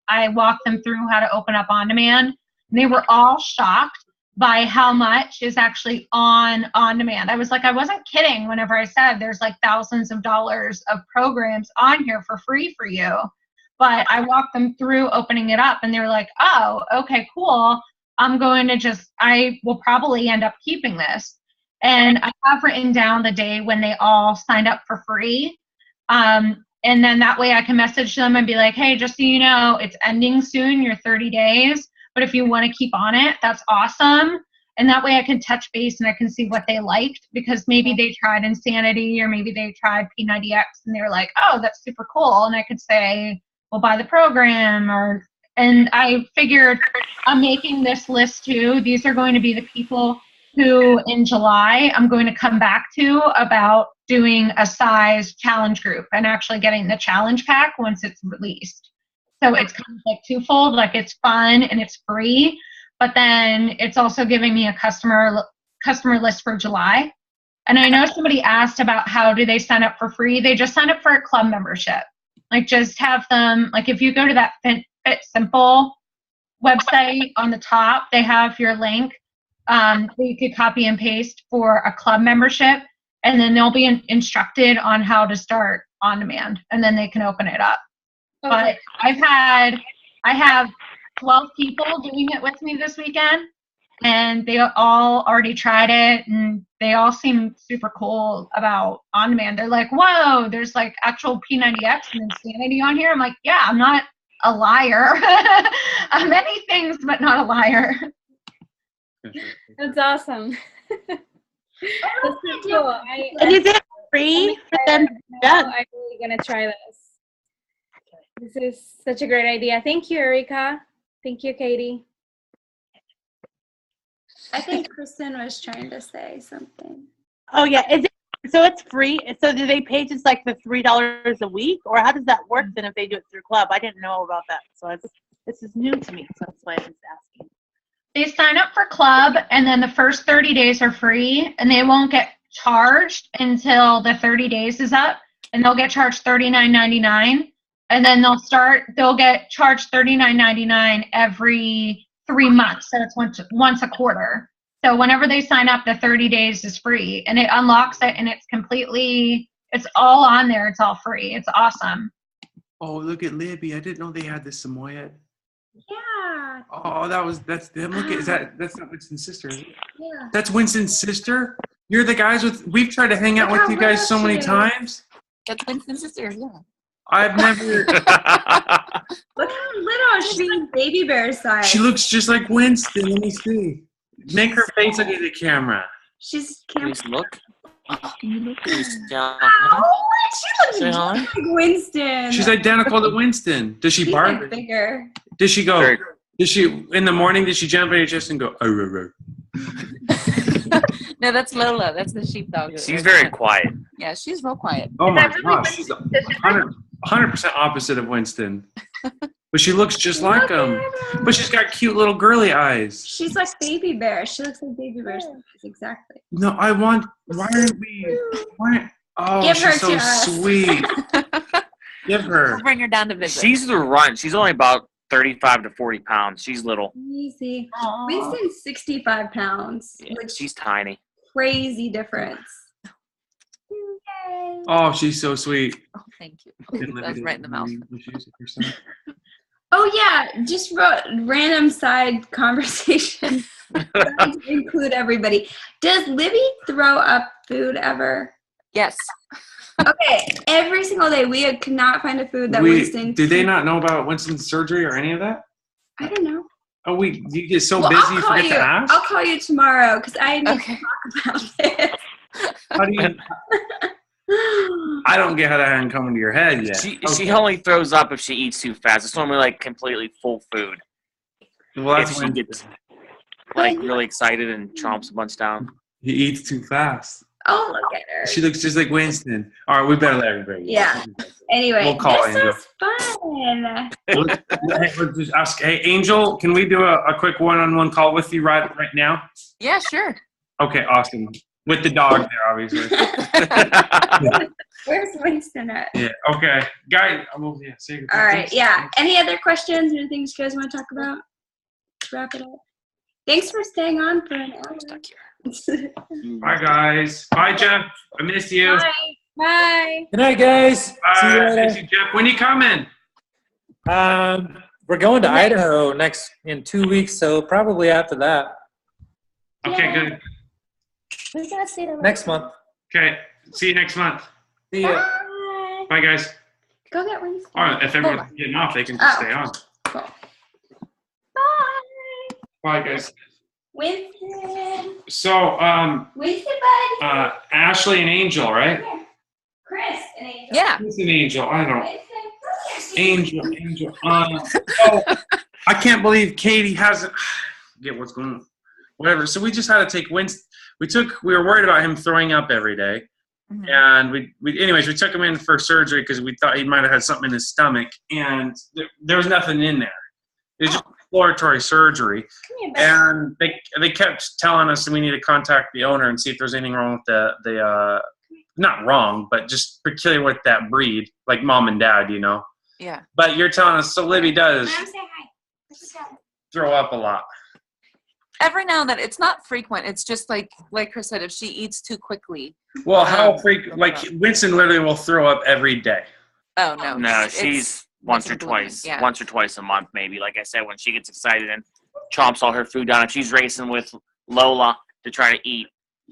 I walked them through how to open up on demand. And they were all shocked by how much is actually on demand. I was like, I wasn't kidding whenever I said there's like thousands of dollars of programs on here for free for you. But I walked them through opening it up and they were like, oh, okay, cool. I will probably end up keeping this. And I have written down the day when they all signed up for free. And then that way I can message them and be like, hey, just so you know, it's ending soon, your 30 days. But if you want to keep on it, that's awesome. And that way I can touch base and I can see what they liked, because maybe they tried Insanity or maybe they tried P90X and they were like, oh, that's super cool. And I could say, well, buy the program. And I figured I'm making this list too. These are going to be the people who in July I'm going to come back to about doing a size challenge group and actually getting the challenge pack once it's released. So it's kind of like twofold, like it's fun and it's free, but then it's also giving me a customer list for July. And I know somebody asked about how do they sign up for free. They just sign up for a club membership. Like just have them, like if you go to that Fit Simple website on the top, they have your link that you could copy and paste for a club membership, and then they'll be instructed on how to start on demand, and then they can open it up. Okay. But I have 12 people doing it with me this weekend, and they all already tried it, and they all seem super cool about on demand. They're like, whoa, there's like actual P90X and Insanity on here. I'm like, yeah, I'm not a liar. I'm many things, but not a liar. That's awesome. That's so cool. And is it free for them? I'm really gonna try this. This is such a great idea. Thank you, Erika. Thank you, Katie. I think Kristen was trying to say something. Oh yeah, is it? So it's free. So do they pay just like the $3 a week, or how does that work then if they do it through Club? I didn't know about that, so this is new to me. So that's why I was asking. They sign up for Club, and then the first 30 days are free, and they won't get charged until the 30 days is up, and they'll get charged $39.99, and then they'll get charged $39.99 every 3 months, so it's once a quarter. So whenever they sign up, the 30 days is free, and it unlocks it, and it's all on there. It's all free. It's awesome. Oh, look at Libby. I didn't know they had this Samoyed. Yeah. Oh, that's them. Look at that's not Winston's sister, is it? Yeah. That's Winston's sister? You're the guys we've tried to hang out with you guys so many times. That's Winston's sister, yeah. I've never. Look how little. She's like baby bear size. She looks just like Winston. Let me see. Make her face look at the camera. She's Please look. Can you look? She looks just like Winston. She's identical to Winston. Does she bark? Like bigger. Does she go? Does she in the morning? Does she jump on your chest and go? Oh, oh, oh. No, that's Lola. That's the sheepdog. She's very quiet. Yeah, she's real quiet. Oh my gosh, she's 100% opposite of Winston. But she looks just like him. But she's got cute little girly eyes. She's like baby bear. She looks like baby bear size. Exactly. No, I want. Why aren't we? Oh, Give her she's so to us. sweet. Give her. We'll bring her down to visit. She's the runt. She's only about 35 to 40 pounds. She's little. Easy. Winston's 65 pounds. Yeah, Like, she's tiny. crazy difference. Oh, she's so sweet. Oh, thank you. That was right in the mouth. Oh yeah, just random side conversation. Trying to include everybody. Does Libby throw up food ever? Yes. Okay, every single day we could not find a food that Winston. Did they not know about Winston's surgery or any of that? I don't know. Oh, you get so Well, busy you forget to ask? I'll call you tomorrow because I need to talk about this. How do you? I don't get how that hadn't come into your head yet. She only throws up if she eats too fast. It's normally like completely full food. Well, that's if she when gets like really excited and chomps a bunch down. He eats too fast. Oh, look at her. She looks just like Winston. All right, we better let everybody. Yeah. Anyway, We'll call this Angel. was fun. Let's just ask. Hey, Angel, can we do a quick one-on-one call with you right now? Yeah, sure. Okay, awesome. With the dog there, obviously. Where's Winston at? Yeah. Okay, guys. Say your All right. things. Yeah. Any other questions or things you guys want to talk about? Let's wrap it up. Thanks for staying on for an hour. Bye, guys. Bye, Jeff. I miss you. Bye. Bye. Good night, guys. See you Bye. later. Miss you, Jeff. When you coming? We're going to Idaho in 2 weeks, so probably after that. Okay, good. We gotta see them Next month. Okay. See you next month. See ya. Bye, guys. Go get Winston. All right. If everyone's getting off, they can just stay on. Cool. Bye, guys. Winston. So, Winston, buddy. Ashley and Angel, right? Chris and Angel. Yeah. Who's an Angel? I don't. Angel. Oh, I can't believe Katie hasn't. Get what's going on. Whatever. So we just had to take Winston. We were worried about him throwing up every day. Mm-hmm. And we took him in for surgery because we thought he might have had something in his stomach, and there was nothing in there. It was just exploratory surgery, and they kept telling us that we need to contact the owner and see if there's anything wrong with the not wrong, but just peculiar with that breed, like mom and dad, you know. Yeah. But you're telling us, so Libby does Mom, say hi. throw up a lot. Every now and then. It's not frequent. It's just like Chris said, if she eats too quickly. Well, how frequent? Like Winston literally will throw up every day. Oh no. No, It's she's once or twice. Yeah. Once or twice a month, maybe. Like I said, when she gets excited and chomps all her food down, if she's racing with Lola to try to eat,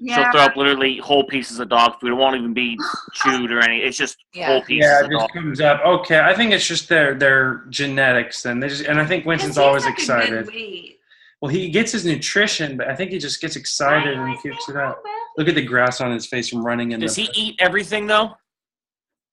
she'll throw up literally whole pieces of dog food. It won't even be chewed or anything. It's just whole pieces Yeah, of it dog just comes up. Okay, I think it's just their genetics. Then and I think Winston's always excited. Well, he gets his nutrition, but I think he just gets excited and keeps it up. Look at the grass on his face from running in. Does he eat everything though?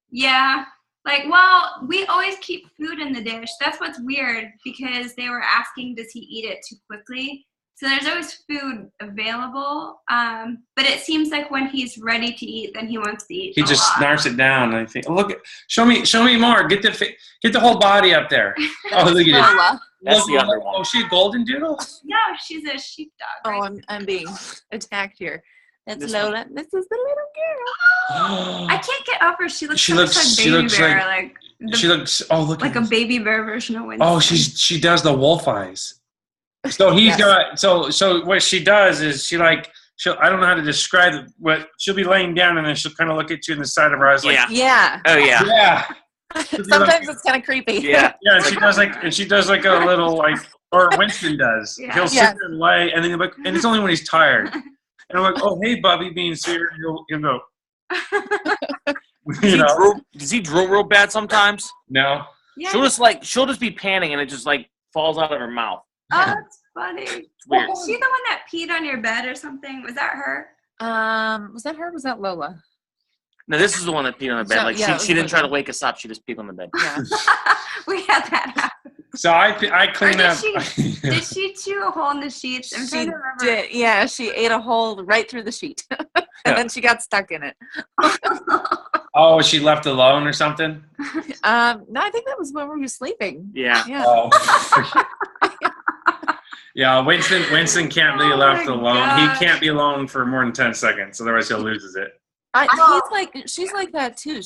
Yeah. Well, we always keep food in the dish. That's what's weird because they were asking, does he eat it too quickly? So there's always food available. But it seems like when he's ready to eat, then he wants to eat. He just snarfs it down. And I think, look, show me more. Get the whole body up there. Oh, look at it. That's the other one. Oh, she a golden doodle? No, she's a sheepdog. Right? Oh, I'm being attacked here. That's This Lola. This is the little girl. I can't get over. She looks She so looks- much she like baby looks bear, like- like She looks. Oh, look like at a baby bear version of Winston. Oh, she does the wolf eyes. So he's got so what she does is she'll I don't know how to describe it. What she'll be laying down and then she'll kind of look at you in the side of her eyes like Yeah. Oh yeah. Yeah. Sometimes it's kind of creepy. Yeah, and she does like a little or Winston does. Yeah. He'll sit there and lay and then he'll be, and it's only when he's tired. And I'm like, oh hey Bubby, being serious, he'll go. Does he drool real bad sometimes? No. Yeah. She'll just be panting and it just like falls out of her mouth. Oh, that's funny. weird. Was she the one that peed on your bed or something? Was that her? Was that her? Or was that Lola? No, this is the one that peed on the bed. So, Like yeah, it she was didn't try to wake us up. She just peed on the bed. Yeah. We had that happen. So I clean up. Did she chew a hole in the sheets? I'm trying She to remember. did. Yeah, she ate a hole right through the sheet, and then she got stuck in it. Oh, she left alone or something? No, I think that was when we were sleeping. Yeah. Yeah. Oh. Yeah, Winston can't be left alone. gosh. He can't be alone for more than 10 seconds, otherwise he'll lose it. She's like that too.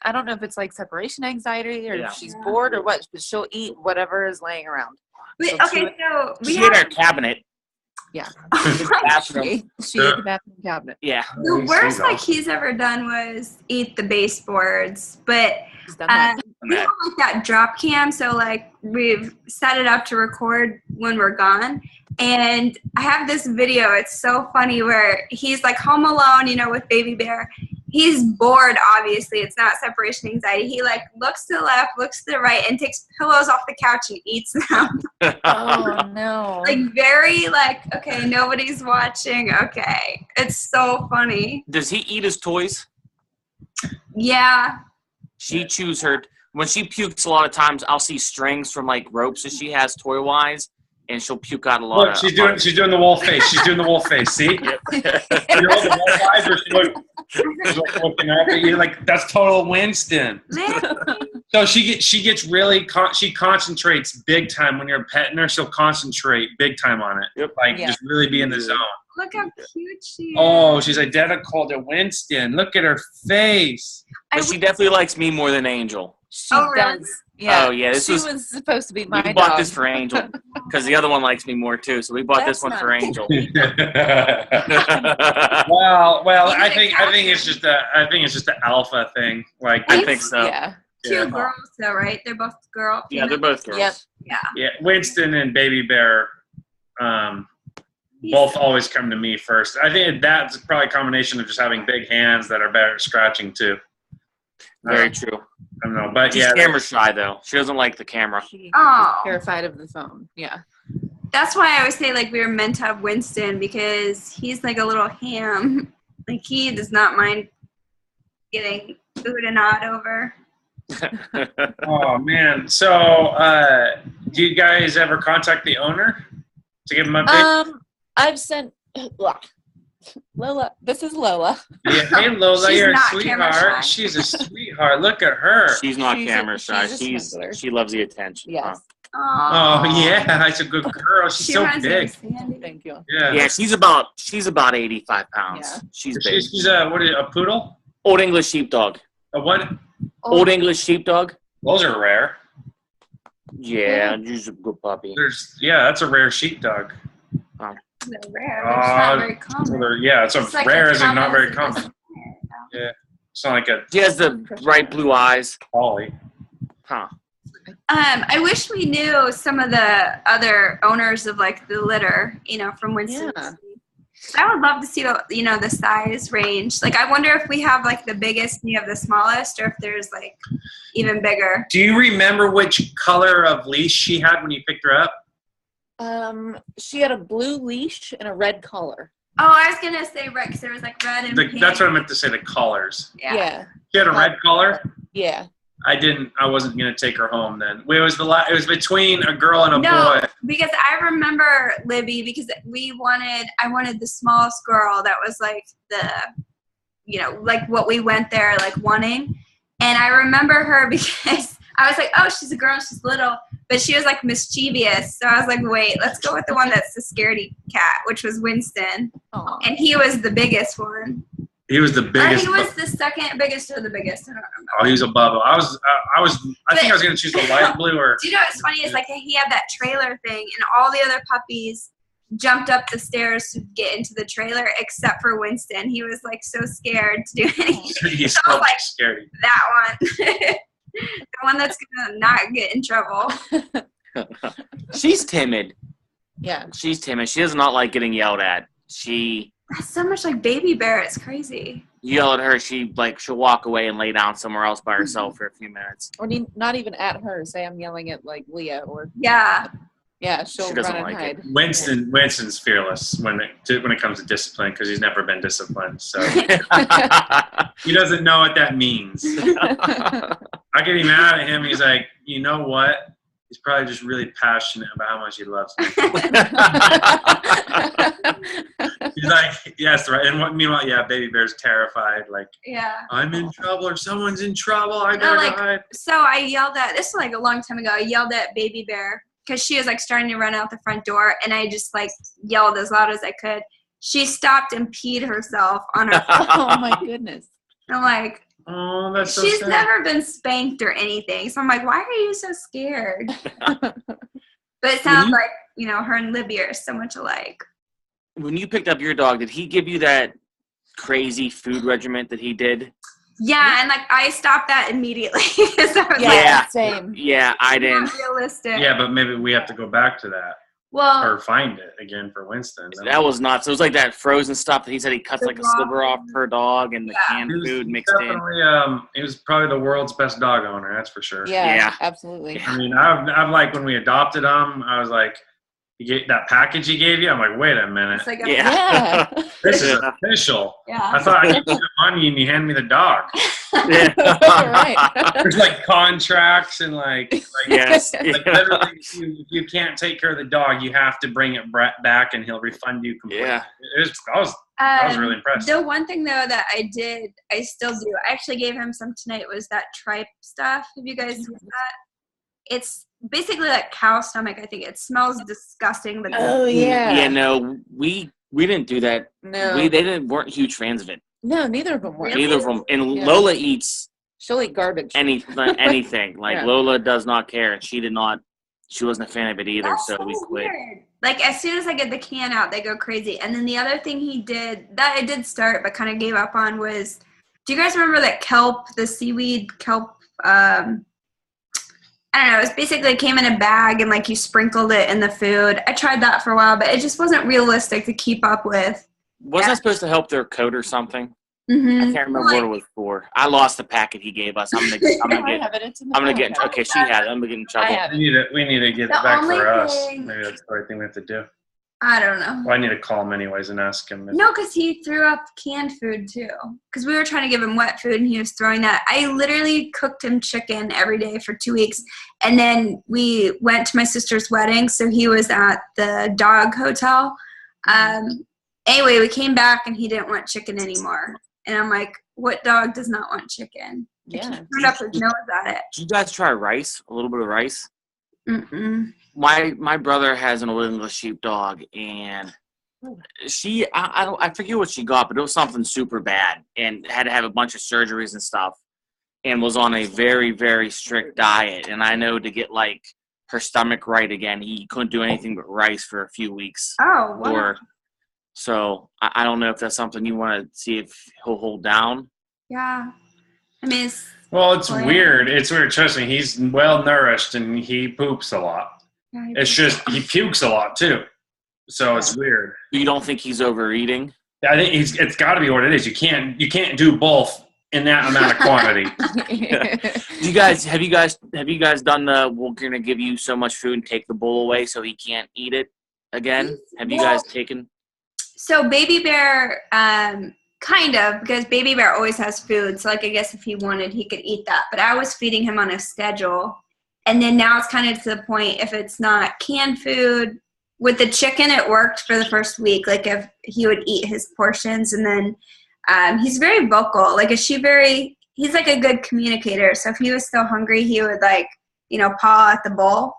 I don't know if it's like separation anxiety or Yeah. if she's bored or what, but she'll eat whatever is laying around. Wait, So okay, so we She have ate our cabinet. Yeah. Bathroom. She ate the bathroom cabinet. Yeah. the worst like he's ever done was eat the baseboards, but He's done that. We have like that drop cam, so like we've set it up to record when we're gone. And I have this video, it's so funny, where he's like home alone, you know, with Baby Bear. He's bored, obviously. It's not separation anxiety. He like looks to the left, looks to the right, and takes pillows off the couch and eats them. Oh no. Like very like, okay, nobody's watching. Okay. It's so funny. Does he eat his toys? Yeah. She chews her. When she pukes, a lot of times I'll see strings from like ropes that she has toy wise, and she'll puke out a lot. Look, she's doing the wolf face. She's doing the wolf face. See? You know the wolf eyes where she's like looking up at you. Like that's total Winston. So she gets really she concentrates big time when you're petting her. She'll concentrate big time on it. Yep. Like just really be in the zone. Look how cute she is. Oh, she's identical to Winston. Look at her face. But she definitely likes me more than Angel. She does. Yeah. Oh yeah, She was supposed to be my we bought dog. this for Angel because the other one likes me more too. So we bought this one for Angel. Well, I think it's just the alpha thing. Like I think so. Yeah. Two girls though, right? They're both girls. Yeah, they're both girls. Yep. Yeah. Yeah, Winston and Baby Bear both always come to me first. I think that's probably a combination of just having big hands that are better at scratching too. Very true. I don't know, but She's camera shy though. She doesn't like the camera. Oh. Terrified of the phone. Yeah. That's why I always say like we were meant to have Winston, because he's like a little ham. Like he does not mind getting food and gnawed over. Oh man! So, do you guys ever contact the owner to give him a big? I've sent Lola. This is Lola. Yeah, hey Lola, She's you're a not camera shy. sweetheart. She's a sweetheart. Look at her. She's not She's camera shy. she's a smuggler. She loves the attention. Yes. Oh yeah, that's a good girl. She's so big. Thank you. Yeah. Yeah, she's about 85 pounds. Yeah. She's big. She's a poodle? Old English sheepdog. A what? Old English sheepdog. Those are rare. Yeah, she's a good puppy. That's a rare sheepdog. They're rare. They're just not very common. Yeah, it's It's like rare as as in not common very as common. Yeah, it's not like a She has the bright blue eyes. collie. Huh. I wish we knew some of the other owners of like the litter, you know, from Winston. Yeah. I would love to see the, you know, the size range. Like, I wonder if we have like the biggest and you have the smallest, or if there's like even bigger. Do you remember which color of leash she had when you picked her up? She had a blue leash and a red collar. Oh, I was gonna say red because there was like red and pink. That's what I meant to say. The collars. Yeah. She had a red collar. Yeah. I wasn't gonna take her home then. It was between a girl and a No, boy. because I remember Libby, because I wanted the smallest girl that was like the, you know, like what we went there like wanting. And I remember her because I was like, oh, she's a girl, she's little, but she was like mischievous. So I was like, wait, let's go with the one that's the scaredy cat, which was Winston. Aww. And he was the biggest one. He was the Or biggest. he was the second biggest or the biggest. I don't remember. Oh, he was above. I think I was gonna choose the light blue or. Do you know what's funny is like he had that trailer thing, and all the other puppies jumped up the stairs to get into the trailer except for Winston. He was like so scared to do anything. He's So I was like, scary. that one. The one that's gonna not get in trouble. She's timid. Yeah. She's timid. She does not like getting yelled at. That's so much like Baby Bear. It's crazy. You yell at her, she'll walk away and lay down somewhere else by herself for a few minutes. Or not even at her. Say I'm yelling at like Leah or. Yeah. Yeah, she'll She doesn't run and like hide. Winston's fearless when it comes to discipline because he's never been disciplined. So he doesn't know what that means. I get him mad at him. He's like, you know what? He's probably just really passionate about how much he loves me. He's like, yes, right. And meanwhile, yeah, Baby Bear's terrified. Like, Yeah. I'm in trouble or someone's in trouble. I No, gotta like, hide. so I yelled at, this was like a long time ago, I yelled at Baby Bear because she was like starting to run out the front door, and I just like yelled as loud as I could. She stopped and peed herself on her. Oh my goodness. I'm like, oh, that's so she's sad. never been spanked or anything. So I'm like, why are you so scared? But it sounds like, you know, her and Libby are so much alike. When you picked up your dog, did he give you that crazy food regimen that he did? Yeah, and like I stopped that immediately. 'Cause I was Yeah, same. Yeah, I didn't. not realistic. Yeah, but maybe we have to go back to that. Well, Or find it again for Winston. That was nuts. It was like that frozen stuff that he said he cuts The like a sliver off per dog and the canned food mixed in. Definitely, he was probably the world's best dog owner. That's for sure. Yeah, absolutely. I mean, I've like when we adopted him, I was like, that package he gave you. I'm like, wait a minute. It's like Yeah. This is official. Yeah. I thought I gave you the money and you hand me the dog. Right. There's like contracts and like Yes. like literally, if you can't take care of the dog, you have to bring it back and he'll refund you completely. Yeah. I was really impressed. The one thing though that I still do. I actually gave him some tonight. Was that tripe stuff? Have you guys used that? It's basically like cow stomach. I think it smells disgusting. But Yeah, no, we didn't do that. No. They weren't huge fans of it. No, neither of them were. Neither of them. And Yeah. Lola eats She'll eat garbage. anything. Like Yeah. Lola does not care. She wasn't a fan of it either, That's so we quit. weird. Like as soon as I get the can out, they go crazy. And then the other thing he did that I did start but kind of gave up on was, do you guys remember that kelp, the seaweed kelp? I don't know. It was basically came in a bag and like you sprinkled it in the food. I tried that for a while, but it just wasn't realistic to keep up with. Wasn't that supposed to help their coat or something? Mm-hmm. I can't remember what it was for. I lost the packet he gave us. I'm gonna get. Okay, she had it. I'm gonna get in trouble. We need to get it The back only for us. thing- Maybe that's the right thing we have to do. I don't know. Well, I need to call him anyways and ask him. No, because he threw up canned food too. Because we were trying to give him wet food and he was throwing that. I literally cooked him chicken every day for 2 weeks. And then we went to my sister's wedding. So he was at the dog hotel. Anyway, we came back and he didn't want chicken anymore. And I'm like, what dog does not want chicken? Yeah. He turned up his nose at it. Did you guys try rice? A little bit of rice? Mm-mm. My brother has an old English sheepdog, and I forget what she got, but it was something super bad, and had to have a bunch of surgeries and stuff, and was on a very, very strict diet. And I know to get like her stomach right again, he couldn't do anything but rice for a few weeks. Oh, wow. So I don't know if that's something you want to see if he'll hold down. Yeah. I mean, It's weird. It's weird. Trust me, he's well nourished and he poops a lot. Yeah, It's just he pukes a lot too, so it's weird. You don't think he's overeating? I think it's got to be what it is. You can't do both in that amount of quantity. Have you guys done the we're gonna give you so much food and take the bowl away so he can't eat it again? Have you guys taken? So Baby Bear, kind of, because Baby Bear always has food. So like I guess if he wanted, he could eat that. But I was feeding him on a schedule. And then now it's kind of to the point, if it's not canned food, with the chicken, it worked for the first week. Like if he would eat his portions, and then he's very vocal. Like he's like a good communicator. So if he was still hungry, he would like, paw at the bowl.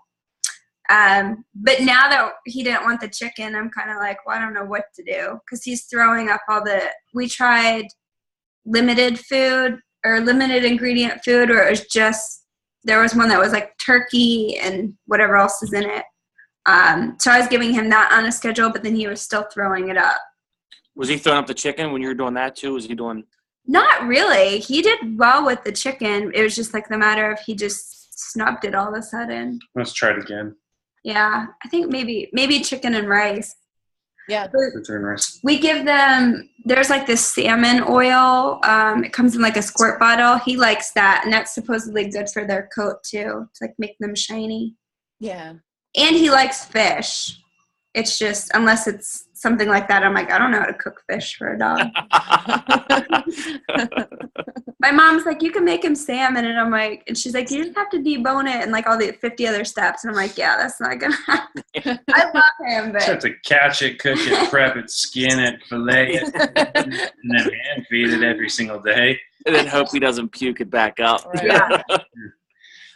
But now that he didn't want the chicken, I'm kind of like, well, I don't know what to do. Cause he's throwing up we tried limited food or limited ingredient food, or it was just, there was one that was like turkey and whatever else is in it. So I was giving him that on a schedule, but then he was still throwing it up. Was he throwing up the chicken when you were doing that too? Was he doing? Not really. He did well with the chicken. It was just like the matter of he just snubbed it all of a sudden. Let's try it again. Yeah, I think maybe chicken and rice. Yeah. We give them, there's like this salmon oil. It comes in like a squirt bottle. He likes that, and that's supposedly good for their coat too, to like make them shiny. Yeah. And he likes fish. It's just, unless it's something like that, I'm like, I don't know how to cook fish for a dog. My mom's like, you can make him salmon, and she's like, you just have to debone it and like all the 50 other steps. And I'm like, yeah, that's not gonna happen. I love him, but You have to catch it, cook it, prep it, skin it, fillet it, and then hand feed it every single day. And then hope he doesn't puke it back up. Yeah.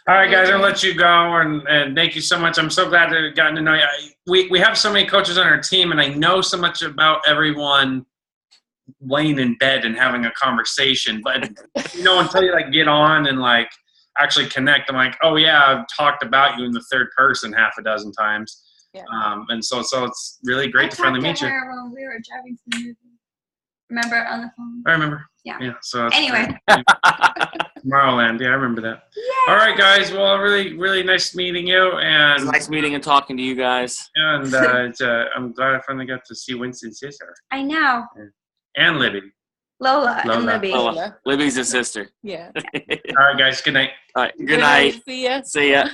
All right, guys, I'll let you go, and thank you so much. I'm so glad to have gotten to know you. We have so many coaches on our team, and I know so much about everyone laying in bed and having a conversation. But, until you, get on and, actually connect, I'm like, oh, yeah, I've talked about you in the third person half a dozen times. Yeah. And so it's really great to finally meet you. when we were driving to the movie. Remember on the phone? I remember. Yeah. Yeah. So it's Anyway. Tomorrowland. Yeah, I remember that. All right, guys. Well, really, really nice meeting you, and It's nice meeting and talking to you guys. And I'm glad I finally got to see Winston's sister I know. and Libby. Lola and Libby. Lola. Libby's his sister. Yeah. All right, guys. Good night. All right. Good night. See ya. See ya.